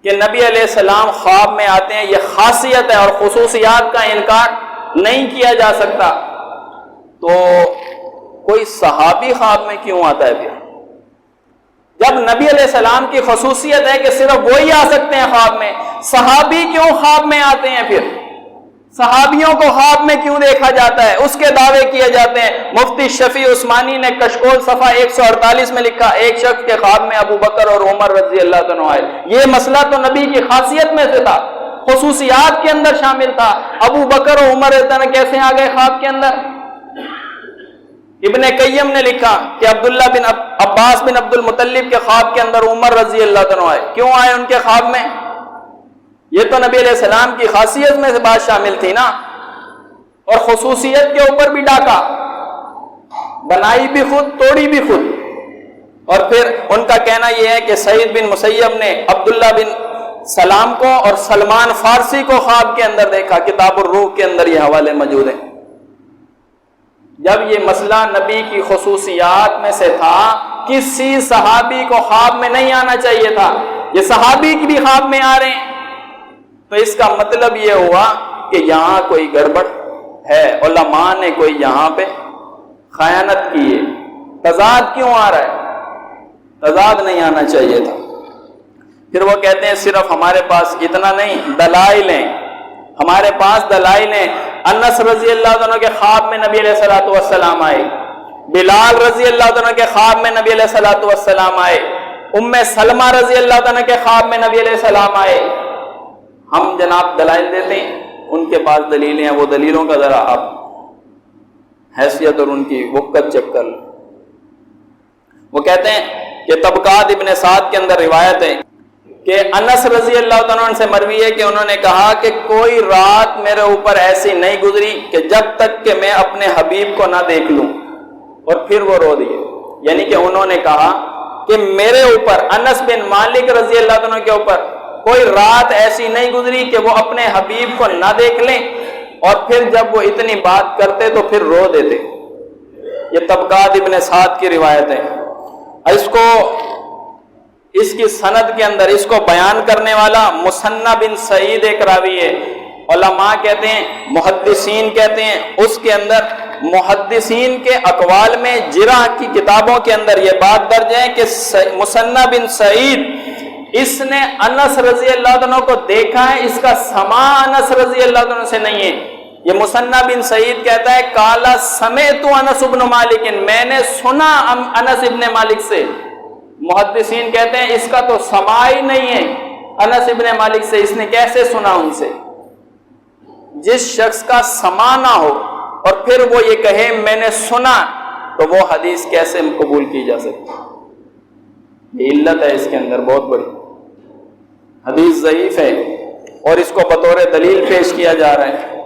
کہ نبی علیہ السلام خواب میں آتے ہیں، یہ خاصیت ہے اور خصوصیات کا انکار نہیں کیا جا سکتا، تو کوئی صحابی خواب میں کیوں آتا ہے پھر؟ جب نبی علیہ السلام کی خصوصیت ہے کہ صرف وہی آ سکتے ہیں خواب میں، صحابی کیوں خواب میں آتے ہیں پھر؟ صحابیوں کو خواب میں کیوں دیکھا جاتا ہے؟ اس کے دعوے کیے جاتے ہیں۔ مفتی شفیع عثمانی نے کشکول صفحہ 148 میں لکھا، ایک شخص کے خواب میں ابو بکر اور عمر رضی اللہ عنہ آئے۔ یہ مسئلہ تو نبی کی خاصیت میں سے تھا، خصوصیات کے اندر شامل تھا۔ ابو بکر اور عمر رضی اللہ کیسے آ گئے خواب کے اندر؟ ابن قیم نے لکھا کہ عبداللہ بن عباس بن عبد المطلب کے خواب کے اندر عمر رضی اللہ عنہ آئے۔ کیوں آئے ان کے خواب میں؟ یہ تو نبی علیہ السلام کی خاصیت میں سے بات شامل تھی نا، اور خصوصیت کے اوپر بھی ڈاکا، بنائی بھی خود، توڑی بھی خود۔ اور پھر ان کا کہنا یہ ہے کہ سعید بن مسیب نے عبداللہ بن سلام کو اور سلمان فارسی کو خواب کے اندر دیکھا، کتاب الروح کے اندر یہ حوالے موجود ہیں۔ جب یہ مسئلہ نبی کی خصوصیات میں سے تھا، کسی صحابی کو خواب میں نہیں آنا چاہیے تھا، یہ صحابی کی بھی خواب میں آ رہے ہیں، تو اس کا مطلب یہ ہوا کہ یہاں کوئی گڑبڑ ہے، علماء نے کوئی یہاں پہ خیانت کی ہے۔ تضاد کیوں آ رہا ہے؟ تضاد نہیں آنا چاہیے تھا۔ پھر وہ کہتے ہیں صرف ہمارے پاس اتنا نہیں، دلائل ہیں، ہمارے پاس دلائل ہیں۔ انس رضی اللہ عنہ کے خواب میں نبی علیہ الصلوۃ والسلام آئے، بلال رضی اللہ عنہ کے خواب میں نبی علیہ الصلوۃ والسلام آئے، ام سلمہ رضی اللہ عنہ کے خواب میں نبی علیہ السلام آئے۔ ہم جناب دلائل دیتے ہیں، ان کے پاس دلیلیں ہیں، وہ دلیلوں کا ذرا آپ حیثیت اور ان کی وقت چیک کر لیں۔ وہ کہتے ہیں کہ طبقات ابن سعد کے اندر روایت ہے کہ انس رضی اللہ عنہ سے مروی ہے کہ انہوں نے کہا کہ کوئی رات میرے اوپر ایسی نہیں گزری کہ جب تک کہ میں اپنے حبیب کو نہ دیکھ لوں، اور پھر وہ رو دیے۔ یعنی کہ انہوں نے کہا کہ میرے اوپر، انس بن مالک رضی اللہ عنہ کے اوپر کوئی رات ایسی نہیں گزری کہ وہ اپنے حبیب کو نہ دیکھ لیں، اور پھر جب وہ اتنی بات کرتے تو پھر رو دیتے۔ یہ طبقات ابن سعد کی روایت ہے۔ اس کی سند کے اندر اس کو بیان کرنے والا مثنى بن سعید ایک راوی ہے۔ علماء کہتے ہیں، محدثین کہتے ہیں، اس کے اندر محدثین کے اقوال میں جرح کی کتابوں کے اندر یہ بات درج ہے کہ مثنى بن سعید اس نے انس رضی اللہ عنہ کو دیکھا ہے، اس کا سماع انس رضی اللہ عنہ سے نہیں ہے۔ یہ مثنى بن سعید کہتا ہے قال سمعت انس بن مالک، میں نے سنا انس ابن مالک سے۔ محدثین کہتے ہیں اس کا تو سماع ہی نہیں ہے انس ابن مالک سے، اس نے کیسے سنا ان سے؟ جس شخص کا سماع نہ ہو اور پھر وہ یہ کہے میں نے سنا، تو وہ حدیث کیسے قبول کی جا سکتی؟ یہ علت ہے اس کے اندر بہت بڑی، حدیث ضعیف ہے اور اس کو بطور دلیل پیش کیا جا رہا ہے۔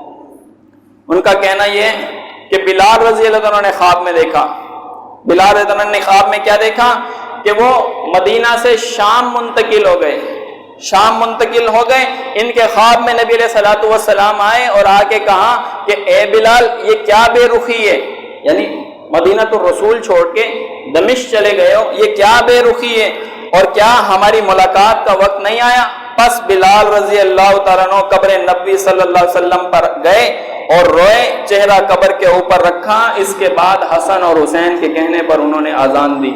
ان کا کہنا یہ ہے کہ بلال رضی اللہ عنہ نے خواب میں دیکھا، بلال رضی اللہ عنہ نے خواب میں کیا دیکھا کہ وہ مدینہ سے شام منتقل ہو گئے، شام منتقل ہو گئے۔ ان کے خواب میں نبی علیہ الصلوۃ والسلام آئے اور آ کے کہا کہ اے بلال یہ کیا بے رخی ہے، یعنی مدینہ تو رسول چھوڑ کے دمشق چلے گئے ہو، یہ کیا بے رخی ہے اور کیا ہماری ملاقات کا وقت نہیں آیا؟ پس بلال رضی اللہ تعالیٰ عنہ قبر نبی صلی اللہ علیہ وسلم پر گئے اور روئے، چہرہ قبر کے اوپر رکھا۔ اس کے بعد حسن اور حسین کے کہنے پر انہوں نے اذان دی۔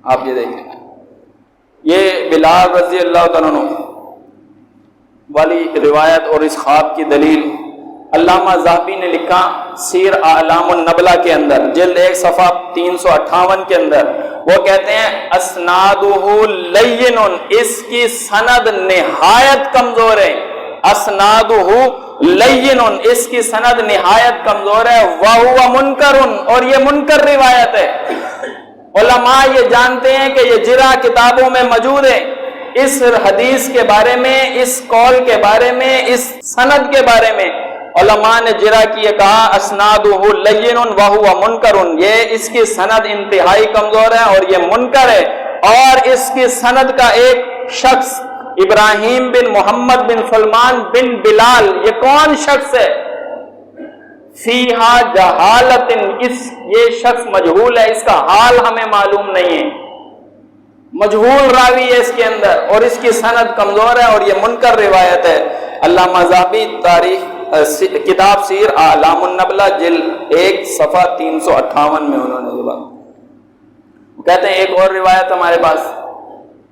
آپ یہ دیکھیں، یہ بلال رضی اللہ تعالیٰ عنہ والی روایت اور اس خواب کی دلیل علامہ ذہبی نے لکھا سیر اعلام النبلہ کے اندر، جلد 1 صفحہ 358 کے اندر، وہ کہتے ہیں اسنادہ لین، اس کی سند نہایت کمزور ہے، اسنادہ لین، اس کی سند نہایت کمزور ہے، وہو منکر، اور یہ منکر روایت ہے۔ علماء یہ جانتے ہیں کہ یہ جرح کتابوں میں موجود ہے، اس حدیث کے بارے میں، اس قول کے بارے میں، اس سند کے بارے میں علماء نے جرح کیے، کہا اسنادہ لین وہو منکر، یہ اس کی سند انتہائی کمزور ہے اور یہ منکر ہے۔ اور اس کی سند کا ایک شخص ابراہیم بن محمد بن سلمان بن بلال، یہ کون شخص ہے؟ فیہا جہالت، یہ شخص مجہول ہے، اس کا حال ہمیں معلوم نہیں ہے، مجہول راوی ہے اس کے اندر، اور اس کی سند کمزور ہے اور یہ منکر روایت ہے۔ علامہ ذہبی تاریخ کتاب سیر اعلام النبلہ جلد 1 صفحہ 358 میں انہوں نے یہ بات کہتے ہیں۔ ایک اور روایت ہمارے پاس،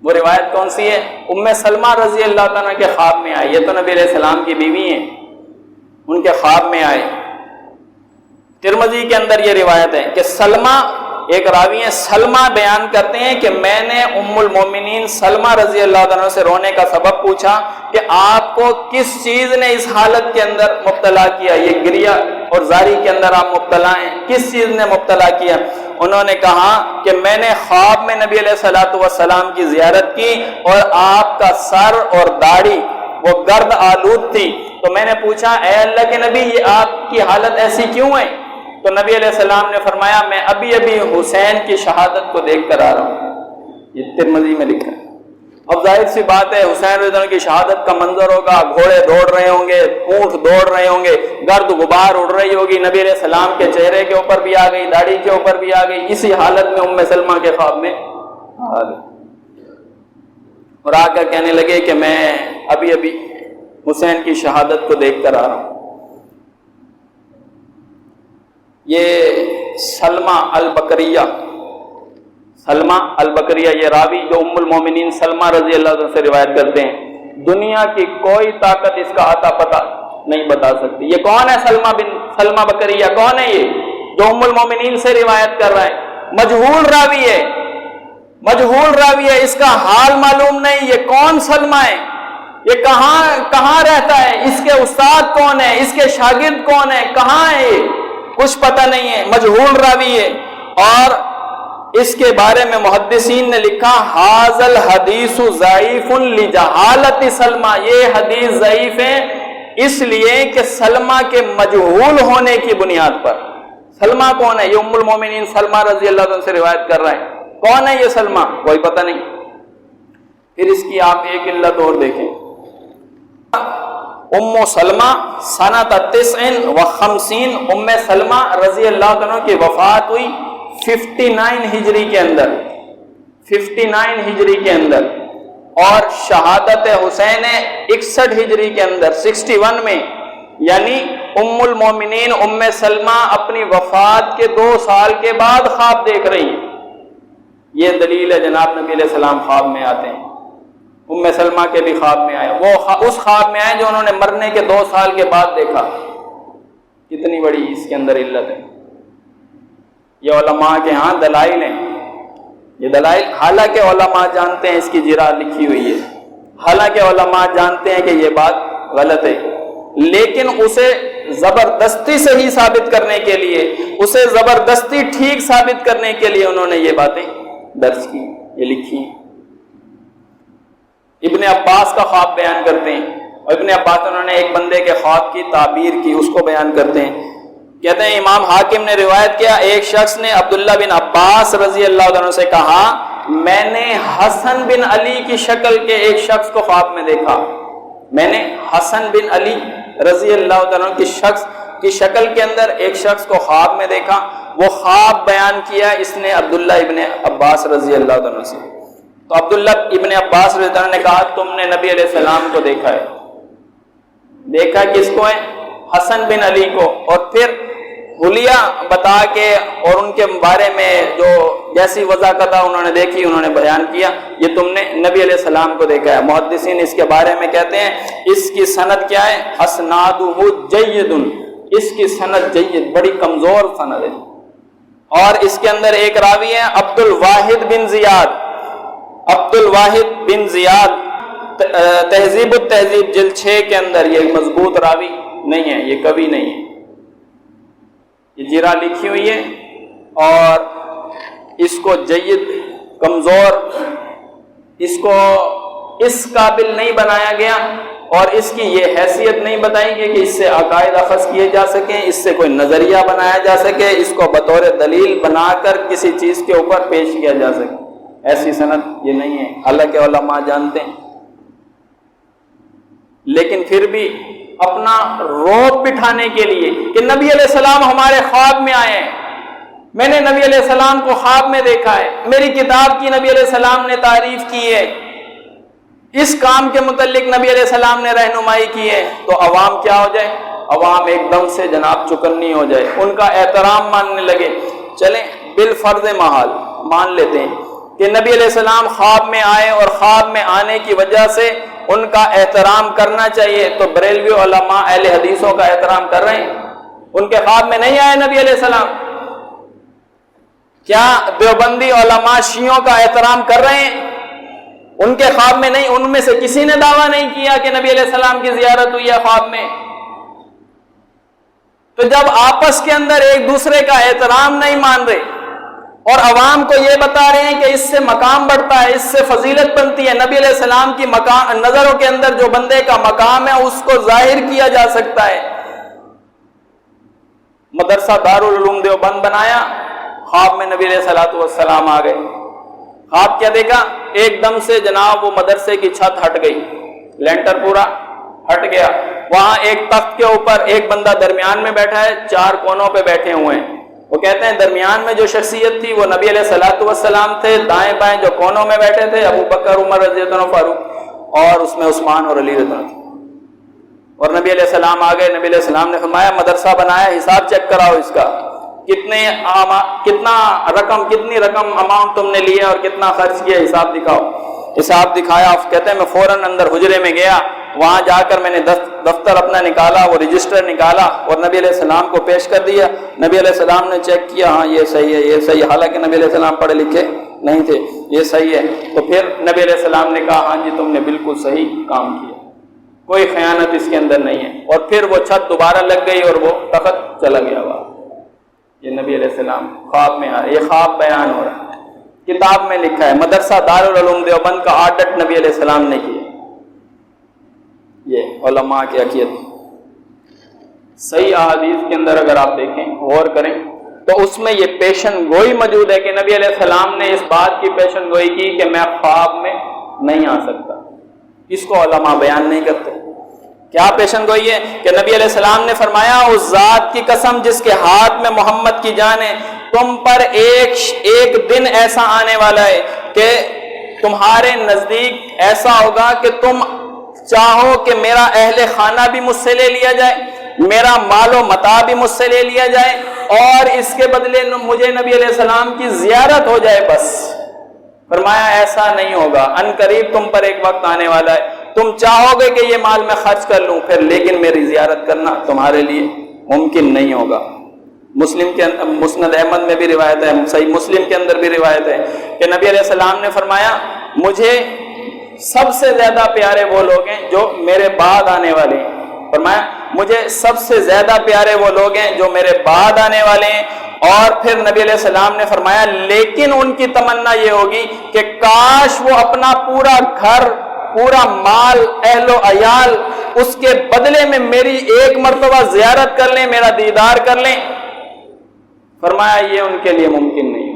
وہ روایت کون سی ہے؟ ام سلمہ رضی اللہ تعالیٰ کے خواب میں آئی، یہ تو نبی علیہ السلام کی بیوی ہیں، ان کے خواب میں آئے۔ ترمذی کے اندر یہ روایت ہے کہ سلمہ، ایک راوی ہیں سلمہ بیان کرتے ہیں کہ میں نے ام المومنین سلمہ رضی اللہ تعالیٰ سے رونے کا سبب پوچھا کہ آپ کو کس چیز نے اس حالت کے اندر مبتلا کیا، یہ گریہ اور زاری کے اندر آپ مبتلا ہیں، کس چیز نے مبتلا کیا؟ انہوں نے کہا کہ میں نے خواب میں نبی علیہ الصلوۃ والسلام کی زیارت کی اور آپ کا سر اور داڑھی وہ گرد آلود تھی، تو میں نے پوچھا اے اللہ کے نبی یہ آپ کی حالت ایسی کیوں ہے؟ تو نبی علیہ السلام نے فرمایا میں ابھی حسین کی شہادت کو دیکھ کر آ رہا ہوں، یہ ترمذی میں لکھا ہے۔ اب ظاہر سی بات ہے حسین رضی اللہ عنہ کی شہادت کا منظر ہوگا، گھوڑے دوڑ رہے ہوں گے، اونٹ دوڑ رہے ہوں گے، گرد غبار اڑ رہی ہوگی، نبی علیہ السلام کے چہرے کے اوپر بھی آ گئی، داڑھی کے اوپر بھی آ گئی، اسی حالت میں ام سلمہ کے خواب میں آ گئی اور آ کر کہنے لگے کہ میں ابھی حسین کی شہادت کو دیکھ کر آ رہا ہوں۔ یہ سلمہ البکریہ یہ راوی جو ام المومنین سلمہ رضی اللہ عنہ سے روایت کرتے ہیں، دنیا کی کوئی طاقت اس کا آتا پتہ نہیں بتا سکتی۔ یہ کون ہے سلمہ بکریہ؟ کون ہے یہ جو ام المومنین سے روایت کر رہا ہے؟ مجہول راوی ہے، اس کا حال معلوم نہیں، یہ کون سلمہ ہے، یہ کہاں رہتا ہے، اس کے استاد کون ہے، اس کے شاگرد کون ہے، کہاں ہے، یہ کچھ پتہ نہیں ہے، مجہول راوی ہے۔ اور اس کے بارے میں محدثین نے لکھا ھذا الحدیث ضعیف لجہالت سلمہ، یہ حدیث ضعیف ہے اس لیے کہ سلمہ کے مجہول ہونے کی بنیاد پر۔ سلمہ کون ہے؟ یہ ام المومنین سلمہ رضی اللہ عنہ سے روایت کر رہے ہیں، کون ہے یہ سلمہ؟ کوئی پتہ نہیں۔ پھر اس کی آپ ایک علت اور دیکھیں، ام سلمہ سنۃ 59 ام سلمہ رضی اللہ عنہ کی وفات ہوئی 59 ہجری کے اندر، 59 ہجری کے اندر، اور شہادت حسین 61 ہجری کے اندر 61 میں، یعنی ام المومنین ام سلمہ اپنی وفات کے 2 سال کے بعد خواب دیکھ رہی ہیں۔ یہ دلیل ہے جناب نبی علیہ السلام خواب میں آتے ہیں، ام سلمہ کے بھی خواب میں آئے، وہ اس خواب میں آئے جو انہوں نے مرنے کے 2 سال کے بعد دیکھا۔ کتنی بڑی اس کے اندر علت ہے۔ یہ علماء کے ہاں دلائل ہیں، یہ دلائل حالانکہ علماء جانتے ہیں اس کی جرح لکھی ہوئی ہے، حالانکہ علماء جانتے ہیں کہ یہ بات غلط ہے، لیکن اسے زبردستی صحیح ثابت کرنے کے لیے، اسے زبردستی ٹھیک ثابت کرنے کے لیے انہوں نے یہ باتیں درج کی، یہ لکھی۔ ابن عباس کا خواب بیان کرتے ہیں، اور ابن عباس انہوں نے ایک بندے کے خواب کی تعبیر کی، اس کو بیان کرتے ہیں۔ کہتے ہیں امام حاکم نے روایت کیا ایک شخص نے عبداللہ بن عباس رضی اللہ عنہ سے کہا میں نے حسن بن علی کی شکل کے ایک شخص کو خواب میں دیکھا، میں نے حسن بن علی رضی اللہ عنہ کی شخص کی شکل کے اندر ایک شخص کو خواب میں دیکھا۔ وہ خواب بیان کیا اس نے عبداللہ ابن عباس رضی اللہ عنہ سے، تو عبداللہ ابن عباس رضی اللہ عنہ نے کہا تم نے نبی علیہ السلام کو دیکھا ہے۔ دیکھا کس کو ہے؟ حسن بن علی کو، اور پھر حلیہ بتا کے اور ان کے بارے میں جو جیسی وضاحت انہوں نے دیکھی انہوں نے بیان کیا، یہ تم نے نبی علیہ السلام کو دیکھا ہے۔ محدثین اس کے بارے میں کہتے ہیں اس کی سند کیا ہے؟ اسنادہ جید، اس کی سند جید، بڑی کمزور سند ہے۔ اور اس کے اندر ایک راوی ہے عبد الواحد بن زیاد، عبد الواحد بن زیاد تہذیب التہذیب جلد 6 کے اندر یہ مضبوط راوی نہیں ہے، یہ کبھی نہیں ہے، یہ جرح لکھی ہوئی ہے اور اس کو جید کمزور، اس کو اس قابل نہیں بنایا گیا اور اس کی یہ حیثیت نہیں بتائی گئی کہ اس سے عقائد اخذ کیے جا سکیں، اس سے کوئی نظریہ بنایا جا سکے، اس کو بطور دلیل بنا کر کسی چیز کے اوپر پیش کیا جا سکے، ایسی سند یہ نہیں ہے، حالانکہ علماء جانتے ہیں، لیکن پھر بھی اپنا روب بٹھانے کے لیے کہ نبی علیہ السلام ہمارے خواب میں آئے ہیں، میں نے نبی علیہ السلام کو خواب میں دیکھا ہے، میری کتاب کی نبی علیہ السلام نے تعریف کی ہے، اس کام کے متعلق نبی علیہ السلام نے رہنمائی کی ہے، تو عوام کیا ہو جائے؟ عوام ایک دم سے جناب چکنی ہو جائے، ان کا احترام ماننے لگے۔ چلیں بالفرض محال مان لیتے ہیں کہ نبی علیہ السلام خواب میں آئے اور خواب میں آنے کی وجہ سے ان کا احترام کرنا چاہیے، تو بریلوی علماء اہل حدیثوں کا احترام کر رہے ہیں؟ ان کے خواب میں نہیں آئے نبی علیہ السلام؟ کیا دیوبندی علماء شیعوں کا احترام کر رہے ہیں؟ ان کے خواب میں نہیں، ان میں سے کسی نے دعویٰ نہیں کیا کہ نبی علیہ السلام کی زیارت ہوئی ہے خواب میں۔ تو جب آپس کے اندر ایک دوسرے کا احترام نہیں مان رہے اور عوام کو یہ بتا رہے ہیں کہ اس سے مقام بڑھتا ہے، اس سے فضیلت بنتی ہے، نبی علیہ السلام کی نظروں کے اندر جو بندے کا مقام ہے اس کو ظاہر کیا جا سکتا ہے۔ مدرسہ دارالعلوم دیوبند بنایا، خواب میں نبی علیہ السلام آ گئے، خواب کیا دیکھا؟ ایک دم سے جناب وہ مدرسے کی چھت ہٹ گئی، لینٹر پورا ہٹ گیا، وہاں ایک تخت کے اوپر ایک بندہ درمیان میں بیٹھا ہے، 4 کونوں پہ بیٹھے ہوئے ہیں۔ وہ کہتے ہیں درمیان میں جو شخصیت تھی وہ نبی علیہ السلام تھے، دائیں بائیں جو کونوں میں بیٹھے تھے ابو بکر، عمر رضی اللہ عنہ، فاروق، اور اس میں عثمان اور علی رضی اللہ عنہ۔ اور نبی علیہ السلام آ گئے، نبی علیہ السلام نے فرمایا مدرسہ بنایا، حساب چیک کراؤ اس کا، کتنی رقم اماؤنٹ تم نے لیا اور کتنا خرچ کیا، حساب دکھاؤ۔ حساب دکھایا، کہتے ہیں میں فوراً اندر حجرے میں گیا، وہاں جا کر میں نے دفتر اپنا نکالا، وہ رجسٹر نکالا اور نبی علیہ السلام کو پیش کر دیا۔ نبی علیہ السلام نے چیک کیا، ہاں یہ صحیح ہے، یہ صحیح ہے، حالانکہ نبی علیہ السلام پڑھے لکھے نہیں تھے، یہ صحیح ہے۔ تو پھر نبی علیہ السلام نے کہا ہاں جی تم نے بالکل صحیح کام کیا، کوئی خیانت اس کے اندر نہیں ہے، اور پھر وہ چھت دوبارہ لگ گئی اور وہ تخت چلا گیا وہاں۔ یہ نبی علیہ السلام خواب میں آئے، یہ خواب بیان ہو رہا ہے، کتاب میں لکھا ہے، مدرسہ دارالعلوم دیوبند کا آڈٹ نبی علیہ السلام نے کیا۔ یہ علماء کی عقیدت۔ صحیح احادیث کے اندر اگر آپ دیکھیں، غور کریں، تو اس میں یہ پیشن گوئی موجود ہے کہ نبی علیہ السلام نے اس بات کی پیشن گوئی کی کہ میں خواب میں نہیں آ سکتا۔ اس کو علماء بیان نہیں کرتے۔ کیا پیشن گوئی ہے کہ نبی علیہ السلام نے فرمایا اس ذات کی قسم جس کے ہاتھ میں محمد کی جان ہے، تم پر ایک دن ایسا آنے والا ہے کہ تمہارے نزدیک ایسا ہوگا کہ تم چاہو کہ میرا اہل خانہ بھی مجھ سے لے لیا جائے، میرا مال و متاع بھی مجھ سے لے لیا جائے، اور اس کے بدلے مجھے نبی علیہ السلام کی زیارت ہو جائے بس۔ فرمایا ایسا نہیں ہوگا، ان قریب تم پر ایک وقت آنے والا ہے تم چاہو گے کہ یہ مال میں خرچ کر لوں پھر، لیکن میری زیارت کرنا تمہارے لیے ممکن نہیں ہوگا۔ مسلم کے مسند احمد میں بھی روایت ہے، صحیح مسلم کے اندر بھی روایت ہے کہ نبی علیہ السلام نے فرمایا مجھے سب سے زیادہ پیارے وہ لوگ ہیں جو میرے بعد آنے والے ہیں۔ فرمایا مجھے سب سے زیادہ پیارے وہ لوگ ہیں جو میرے بعد آنے والے ہیں، اور پھر نبی علیہ السلام نے فرمایا لیکن ان کی تمنا یہ ہوگی کہ کاش وہ اپنا پورا گھر، پورا مال، اہل و عیال، اس کے بدلے میں میری ایک مرتبہ زیارت کر لیں، میرا دیدار کر لیں۔ فرمایا یہ ان کے لیے ممکن نہیں،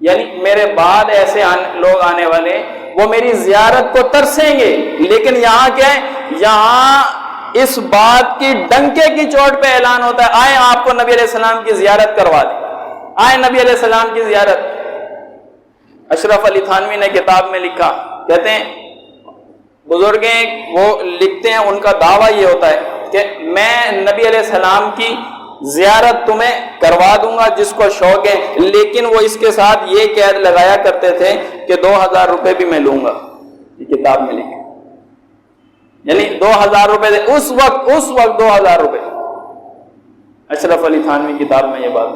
یعنی میرے بعد ایسے لوگ آنے والے وہ میری زیارت کو ترسیں گے، لیکن یہاں کیا ہے، یہاں اس بات کی ڈنکے کی چوٹ پہ اعلان ہوتا ہے آئیں آپ کو نبی علیہ السلام کی زیارت کروا دیں، آئیں نبی علیہ السلام کی زیارت۔ اشرف علی تھانوی نے کتاب میں لکھا، کہتے ہیں بزرگ وہ لکھتے ہیں، ان کا دعویٰ یہ ہوتا ہے کہ میں نبی علیہ السلام کی زیارت تمہیں کروا دوں گا جس کو شوق ہے، لیکن وہ اس کے ساتھ یہ قید لگایا کرتے تھے کہ 2000 روپے بھی میں لوں گا۔ یہ کتاب میں لکھا، یعنی 2000 روپے دے، اس وقت 2000 روپے۔ اشرف علی تھانوی کتاب میں یہ بات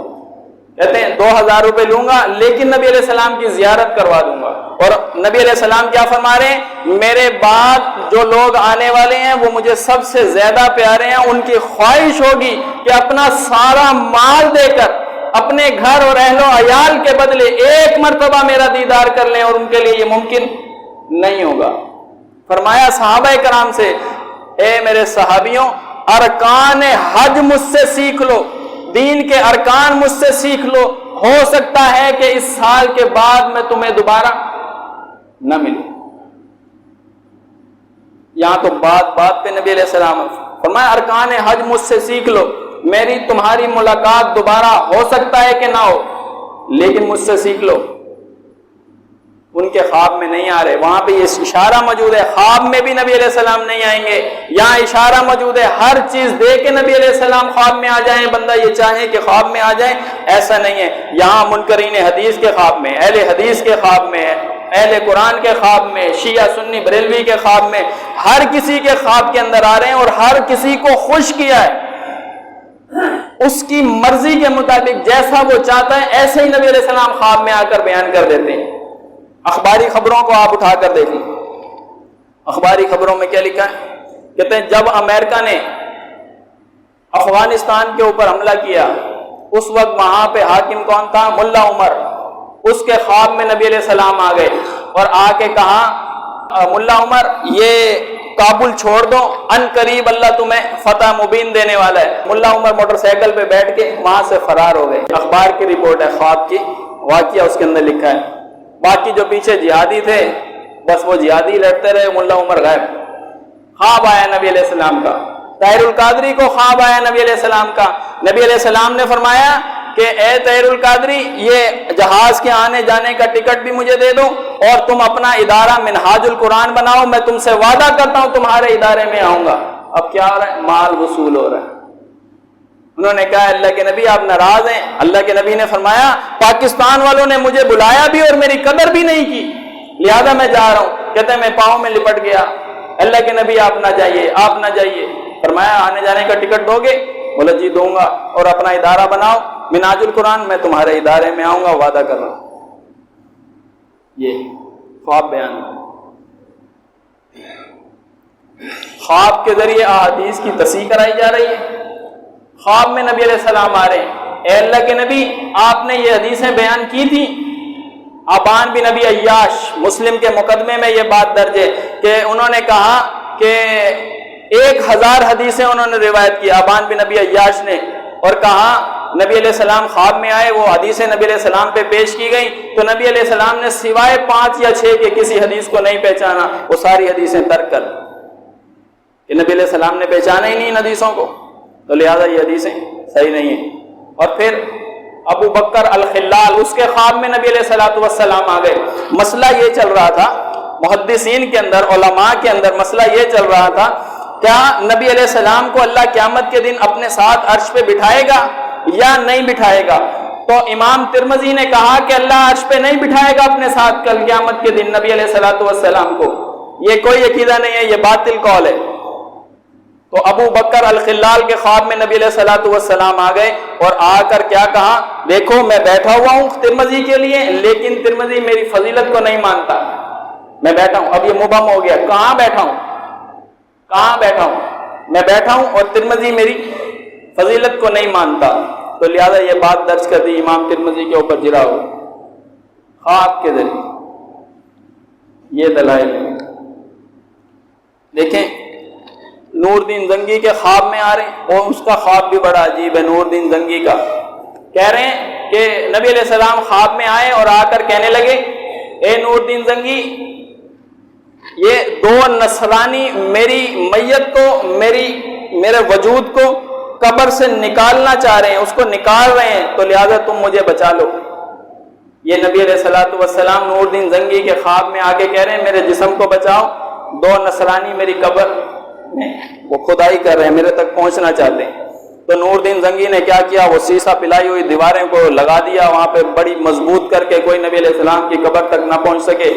کہتے ہیں 2000 روپے لوں گا لیکن نبی علیہ السلام کی زیارت کروا دوں گا۔ اور نبی علیہ السلام کیا فرما رہے ہیں؟ میرے بعد جو لوگ آنے والے ہیں وہ مجھے سب سے زیادہ پیارے ہیں، ان کی خواہش ہوگی کہ اپنا سارا مال دے کر اپنے گھر اور اہل و عیال کے بدلے ایک مرتبہ میرا دیدار کر لیں، اور ان کے لیے یہ ممکن نہیں ہوگا۔ فرمایا صحابہ کرام سے، اے میرے صحابیوں، ارکان حج مجھ سے سیکھ لو، دین کے ارکان مجھ سے سیکھ لو، ہو سکتا ہے کہ اس سال کے بعد میں تمہیں دوبارہ نہ ملوں۔ یہاں تو بات بات پہ نبی علیہ السلام فرمایا ارکان حج مجھ سے سیکھ لو، میری تمہاری ملاقات دوبارہ ہو سکتا ہے کہ نہ ہو، لیکن مجھ سے سیکھ لو۔ ان کے خواب میں نہیں آ رہے، وہاں پہ یہ اشارہ موجود ہے، خواب میں بھی نبی علیہ السلام نہیں آئیں گے، یہاں اشارہ موجود ہے، ہر چیز دے کے نبی علیہ السلام خواب میں آ جائیں، بندہ یہ چاہے کہ خواب میں آ جائیں، ایسا نہیں ہے۔ یہاں منکرین حدیث کے خواب میں، اہل حدیث کے خواب میں، اہل قرآن کے خواب میں، شیعہ سنی بریلوی کے خواب میں، ہر کسی کے خواب کے اندر آ رہے ہیں، اور ہر کسی کو خوش کیا ہے اس کی مرضی کے مطابق، جیسا وہ چاہتا ہے ایسے ہی نبی علیہ السلام خواب میں آ کر بیان کر دیتے ہیں۔ اخباری خبروں کو آپ اٹھا کر دیکھیں، اخباری خبروں میں کیا لکھا ہے؟ کہتے ہیں جب امریکہ نے افغانستان کے اوپر حملہ کیا، اس وقت وہاں پہ حاکم کون تھا؟ ملا عمر۔ اس کے خواب میں نبی علیہ السلام آ گئے اور آ کے کہا، ملا عمر یہ کابل چھوڑ دو، ان قریب اللہ تمہیں فتح مبین دینے والا ہے۔ ملا عمر موٹر سائیکل پہ بیٹھ کے وہاں سے فرار ہو گئے۔ اخبار کی رپورٹ ہے، خواب کی واقعہ اس کے اندر لکھا ہے۔ باقی جو پیچھے جہادی تھے بس وہ جہادی لڑتے رہے، ملا عمر غائب۔ خواب آیا نبی علیہ السلام کا، طاہر القادری کو خواب آیا نبی علیہ السلام کا۔ نبی علیہ السلام نے فرمایا کہ اے طاہر القادری، یہ جہاز کے آنے جانے کا ٹکٹ بھی مجھے دے دو، اور تم اپنا ادارہ منہاج القرآن بناؤ، میں تم سے وعدہ کرتا ہوں تمہارے ادارے میں آؤں گا۔ اب کیا ہو رہا ہے؟ مال وصول ہو رہا ہے۔ انہوں نے کہا اللہ کے نبی آپ ناراض ہیں؟ اللہ کے نبی نے فرمایا پاکستان والوں نے مجھے بلایا بھی اور میری قدر بھی نہیں کی، لہذا میں جا رہا ہوں۔ کہتے ہیں میں پاؤں میں لپٹ گیا، اللہ کے نبی آپ نہ جائیے، آپ نہ جائیے۔ فرمایا آنے جانے کا ٹکٹ دو گے؟ بولا جی دوں گا، اور اپنا ادارہ بناؤ منہاج القرآن، میں تمہارے ادارے میں آؤں گا، وعدہ کر رہا ہوں۔ یہ خواب بیان، خواب کے ذریعے احادیث کی تصحیح کرائی جا رہی ہے۔ خواب میں نبی علیہ السلام آ رہے ہیں، اے اللہ کے نبی آپ نے یہ حدیثیں بیان کی تھی۔ ابان بن نبی عیاش، مسلم کے مقدمے میں یہ بات درج ہے کہ انہوں نے کہا کہ 1000 حدیثیں انہوں نے روایت کی ابان بن نبی عیاش نے، اور کہا نبی علیہ السلام خواب میں آئے، وہ حدیثیں نبی علیہ السلام پہ پیش کی گئی، تو نبی علیہ السلام نے سوائے 5 یا 6 کے کسی حدیث کو نہیں پہچانا، وہ ساری حدیثیں ترک کر، کہ نبی علیہ السلام نے پہچانا ہی نہیں ان حدیثوں کو، تو لہذا یہ حدیثیں صحیح نہیں ہیں۔ اور پھر ابو بکر الخلال، اس کے خواب میں نبی علیہ السلام آ گئے۔ مسئلہ یہ چل رہا تھا محدثین کے اندر، علماء کے اندر مسئلہ یہ چل رہا تھا، کیا نبی علیہ السلام کو اللہ قیامت کے دن اپنے ساتھ عرش پہ بٹھائے گا یا نہیں بٹھائے گا؟ تو امام ترمذی نے کہا کہ اللہ عرش پہ نہیں بٹھائے گا اپنے ساتھ کل قیامت کے دن نبی علیہ السلام کو، یہ کوئی عقیدہ نہیں ہے، یہ باطل قول ہے۔ تو ابو بکر الخلال کے خواب میں نبی علیہ السلام آ گئے اور آ کر کیا کہا، دیکھو میں بیٹھا ہوا ہوں ترمذی کے لیے، لیکن ترمذی میری فضیلت کو نہیں مانتا، میں بیٹھا ہوں۔ اب یہ مبہم ہو گیا، کہاں بیٹھا ہوں، کہاں بیٹھا ہوں؟ میں بیٹھا ہوں اور ترمذی میری فضیلت کو نہیں مانتا، تو لہذا یہ بات درج کر دی امام ترمذی کے اوپر جرا ہو خواب کے ذریعے۔ یہ دلائل دیکھیں، نور الدین زنگی کے خواب میں آ رہے ہیں، اور اس کا خواب بھی بڑا عجیب ہے۔ نور الدین زنگی کا کہہ رہے ہیں کہ نبی علیہ السلام خواب میں آئے اور آ کر کہنے لگے، اے نور الدین زنگی، یہ 2 نصرانی میری میت کو، میرے وجود کو قبر سے نکالنا چاہ رہے ہیں، اس کو نکال رہے ہیں، تو لہذا تم مجھے بچا لو۔ یہ نبی علیہ السلام نور الدین زنگی کے خواب میں آ کے کہہ رہے ہیں میرے جسم کو بچاؤ، 2 نصرانی میری قبر میں وہ کھدائی کر رہے ہیں، میرے تک پہنچنا چاہتے ہیں۔ تو نور الدین زنگی نے کیا کیا، وہ سیسا پلائی ہوئی دیواریں کو لگا دیا وہاں پہ بڑی مضبوط کر کے، کوئی نبی علیہ السلام کی قبر تک نہ پہنچ سکے۔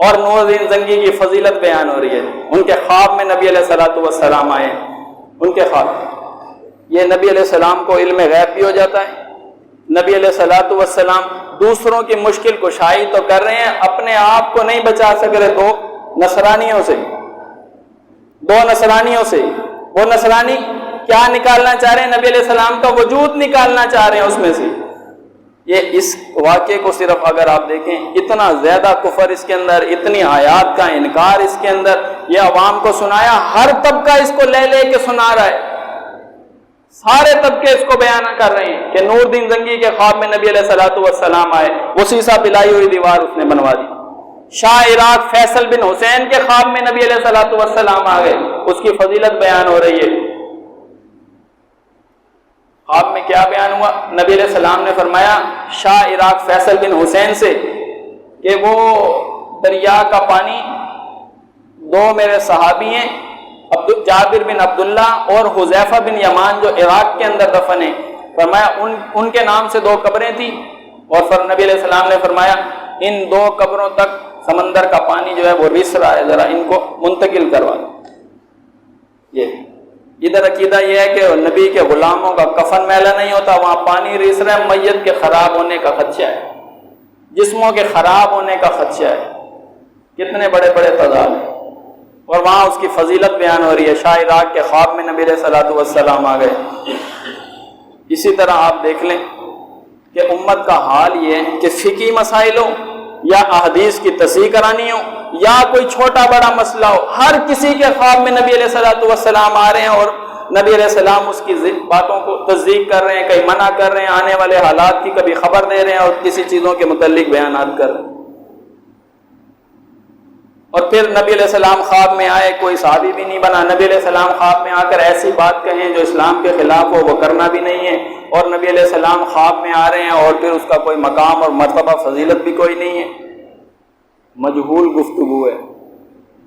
اور نور الدین زنگی کی فضیلت بیان ہو رہی ہے، ان کے خواب میں نبی علیہ السلام آئے، ان کے خواب۔ یہ نبی علیہ السلام کو علم غیب بھی ہو جاتا ہے، نبی علیہ السلام دوسروں کی مشکل کشائی تو کر رہے ہیں، اپنے آپ کو نہیں بچا سک رہے دو نصرانیوں سے۔ وہ نصرانی کیا نکالنا چاہ رہے ہیں؟ نبی علیہ السلام کا وجود نکالنا چاہ رہے ہیں اس میں سے۔ یہ اس واقعے کو صرف اگر آپ دیکھیں، اتنا زیادہ کفر اس کے اندر، اتنی آیات کا انکار اس کے اندر، یہ عوام کو سنایا، ہر طبقہ اس کو لے کے سنا رہا ہے، سارے طبقے اس کو بیان کر رہے ہیں کہ نور الدین زنگی کے خواب میں نبی علیہ السلام آئے، وہ سیسا پلائی ہوئی دیوار اس نے بنوا دی۔ شاہ عراق فیصل بن حسین کے خواب میں نبی علیہ السلام آ گئے، اس کی فضیلت بیان ہو رہی ہے۔ خواب میں کیا بیان ہوا؟ نبی علیہ السلام نے فرمایا شاہ عراق فیصل بن حسین سے کہ وہ دریا کا پانی دو میرے صحابی ہیں، جابر بن عبداللہ اور حذیفہ بن یمان جو عراق کے اندر دفن ہیں، فرمایا ان کے نام سے 2 قبریں تھیں، اور نبی علیہ السلام نے فرمایا ان 2 قبروں تک سمندر کا پانی جو ہے وہ رس رہا ہے، ذرا ان کو منتقل کروا دو۔ یہ ادھر عقیدہ یہ ہے کہ نبی کے غلاموں کا کفن میلا نہیں ہوتا، وہاں پانی رس رہا ہے، میت کے خراب ہونے کا خدشہ ہے، جسموں کے خراب ہونے کا خدشہ ہے۔ کتنے بڑے بڑے تضاد ہیں، اور وہاں اس کی فضیلت بیان ہو رہی ہے۔ شاہ عراق کے خواب میں نبی علیہ السلام آ گئے۔ اسی طرح آپ دیکھ لیں کہ امت کا حال یہ ہے کہ فقہی مسائل ہو یا احادیث کی تصحیح کرانی ہو یا کوئی چھوٹا بڑا مسئلہ ہو، ہر کسی کے خواب میں نبی علیہ السلام آ رہے ہیں، اور نبی علیہ السلام اس کی باتوں کو تصدیق کر رہے ہیں، کہیں منع کر رہے ہیں، آنے والے حالات کی کبھی خبر دے رہے ہیں، اور کسی چیزوں کے متعلق بیانات کر رہے ہیں۔ اور پھر نبی علیہ السلام خواب میں آئے، کوئی صحابی بھی نہیں بنا، نبی علیہ السلام خواب میں آ کر ایسی بات کہیں جو اسلام کے خلاف ہو، وہ کرنا بھی نہیں ہے، اور نبی علیہ السلام خواب میں آ رہے ہیں اور پھر اس کا کوئی مقام اور مرتبہ فضیلت بھی کوئی نہیں ہے۔ مجہول گفتگو ہے۔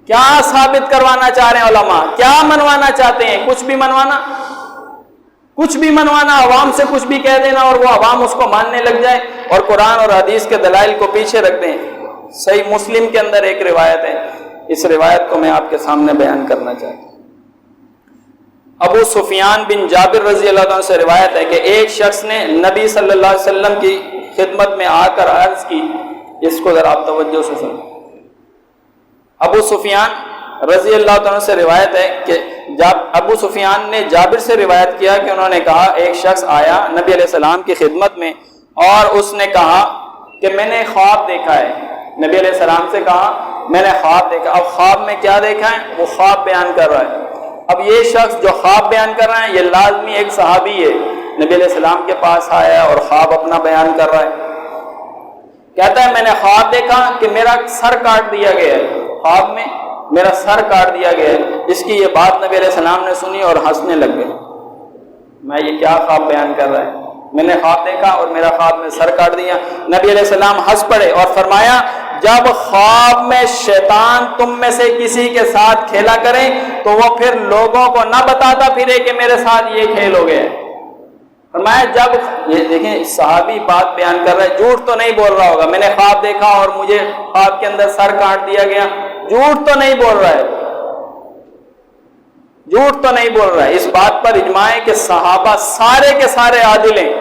کیا ثابت کروانا چاہ رہے ہیں علماء؟ کیا منوانا چاہتے ہیں؟ کچھ بھی منوانا، عوام سے کچھ بھی کہہ دینا اور وہ عوام اس کو ماننے لگ جائے اور قرآن اور حدیث کے دلائل کو پیچھے رکھ دیں۔ صحیح مسلم کے اندر ایک روایت ہے، اس روایت کو میں آپ کے سامنے بیان کرنا چاہتا ہوں۔ ابو سفیان بن جابر رضی اللہ عنہ سے روایت ہے کہ ایک شخص نے نبی صلی اللہ علیہ وسلم کی خدمت میں آ کر عرض کی، اس کو ذرا آپ توجہ سے سنیں۔ ابو سفیان رضی اللہ عنہ سے روایت ہے کہ ابو سفیان نے جابر سے روایت کیا کہ انہوں نے کہا ایک شخص آیا نبی علیہ السلام کی خدمت میں اور اس نے کہا کہ میں نے خواب دیکھا ہے۔ نبی علیہ السلام سے کہا میں نے خواب دیکھا۔ اب خواب میں کیا دیکھا ہے؟ وہ خواب بیان کر رہا ہے۔ اب یہ شخص جو خواب بیان کر رہا ہے یہ لازمی ایک صحابی ہے، نبی علیہ السلام کے پاس آیا اور خواب اپنا بیان کر رہا ہے۔ کہتا ہے میں نے خواب دیکھا کہ میرا سر کاٹ دیا گیا ہے، خواب میں میرا سر کاٹ دیا گیا ہے۔ اس کی یہ بات نبی علیہ السلام نے سنی اور ہنسنے لگ گئے۔ میں یہ کیا خواب بیان کر رہا ہے؟ میں نے خواب دیکھا اور میرا خواب میں سر کاٹ دیا۔ نبی علیہ السلام ہنس پڑے اور فرمایا جب خواب میں شیطان تم میں سے کسی کے ساتھ کھیلا کرے تو وہ پھر لوگوں کو نہ بتاتا پھرے کہ میرے ساتھ یہ کھیل ہو گیا۔ فرمایا جب یہ دیکھیں صحابی بات بیان کر رہا ہے، جھوٹ تو نہیں بول رہا ہوگا، میں نے خواب دیکھا اور مجھے خواب کے اندر سر کاٹ دیا گیا، جھوٹ تو نہیں بول رہا ہے، جھوٹ تو نہیں بول رہا ہے۔ اس بات پر اجماع ہے کہ صحابہ سارے کے سارے عادل ہیں،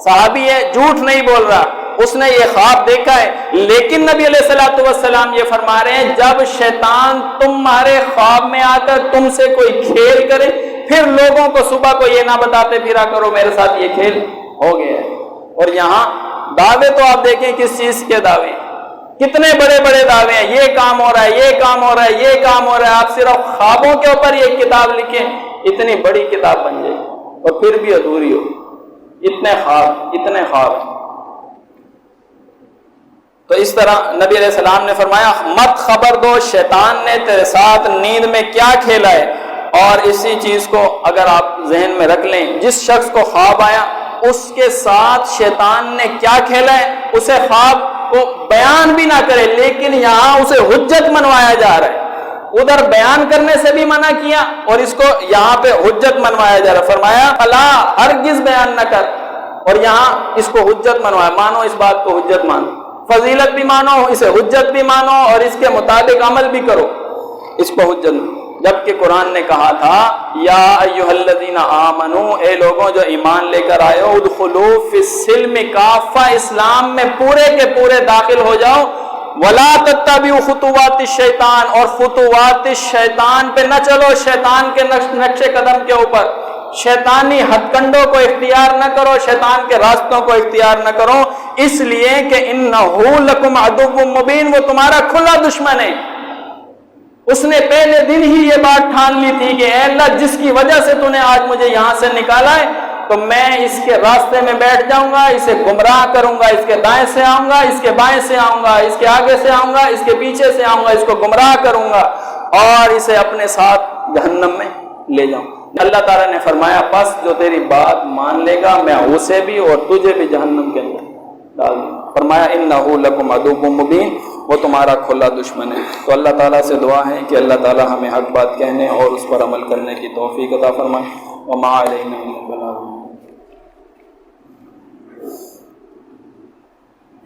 صحابی ہے، جھوٹ نہیں بول رہا، اس نے یہ خواب دیکھا ہے۔ لیکن نبی علیہ السلام یہ فرما رہے ہیں جب شیطان تمہارے خواب میں آ کر تم سے کوئی کھیل کرے پھر لوگوں کو صبح کو یہ نہ بتاتے پھرا کرو میرے ساتھ یہ کھیل ہو گیا ہے۔ اور یہاں دعوے تو آپ دیکھیں کس چیز کے دعوے، کتنے بڑے بڑے دعوے ہیں، یہ کام ہو رہا ہے، یہ کام ہو رہا ہے، یہ کام ہو رہا ہے۔ آپ صرف خوابوں کے اوپر یہ کتاب لکھیں، اتنی بڑی کتاب بن جائے اور پھر بھی ادھوری ہو، اتنے خواب۔ تو اس طرح نبی علیہ السلام نے فرمایا مت خبر دو شیطان نے تیرے ساتھ نیند میں کیا کھیلا ہے۔ اور اسی چیز کو اگر آپ ذہن میں رکھ لیں، جس شخص کو خواب آیا اس کے ساتھ شیطان نے کیا کھیلا ہے، اسے خواب کو بیان بھی نہ کرے لیکن یہاں اسے حجت منوایا جا رہا ہے۔ ادھر بیان کرنے سے بھی منع کیا اور اس کو یہاں پہ حجت منوایا جا رہا ہے۔ فرمایا فلا ہرگز بیان نہ کر، اور یہاں اس کو حجت منوایا، مانو اس بات کو حجت مانو، فضیلت بھی مانو، اسے حجت بھی مانو اور اس کے مطابق عمل بھی کرو، اس کو حجت۔ جبکہ قرآن نے کہا تھا یا ایھا الذین آمنو، اے لوگوں جو ایمان لے کر آئے ہو، ادخلوا فی السلم کافہ، اسلام میں پورے کے پورے داخل ہو جاؤ، ولا تتبعوا خطوات الشیطان، اور خطوات الشیطان پہ نہ چلو، شیطان کے نقش قدم کے اوپر، شیطانی ہتھ کنڈوں کو اختیار نہ کرو، شیطان کے راستوں کو اختیار نہ کرو، اس لیے کہ انہ لکم عدو مبین، وہ تمہارا کھلا دشمن ہے۔ اس نے پہلے دن ہی یہ بات ٹھان لی تھی کہ اے اللہ جس کی وجہ سے تو نے آج مجھے یہاں سے نکالا ہے، تو میں اس کے راستے میں بیٹھ جاؤں گا، اسے گمراہ کروں گا، اس کے دائیں سے آؤں گا، اس کے بائیں سے آؤں گا، اس کے آگے سے آؤں گا، اس کے پیچھے سے آؤں گا، اس کو گمراہ کروں گا اور اسے اپنے ساتھ جہنم میں لے جاؤں۔ اللہ تعالیٰ نے فرمایا پس جو تیری بات مان لے گا میں اسے بھی اور تجھے بھی جہنم کے اندر ڈال دوں۔ فرمایا انہ لکم عدو مبین، وہ تمہارا کھلا دشمن ہے۔ تو اللہ تعالیٰ سے دعا ہے کہ اللہ تعالیٰ ہمیں حق بات کہنے اور اس پر عمل کرنے کی توفیق عطا فرمائے۔ وما علینا الا البلاغ۔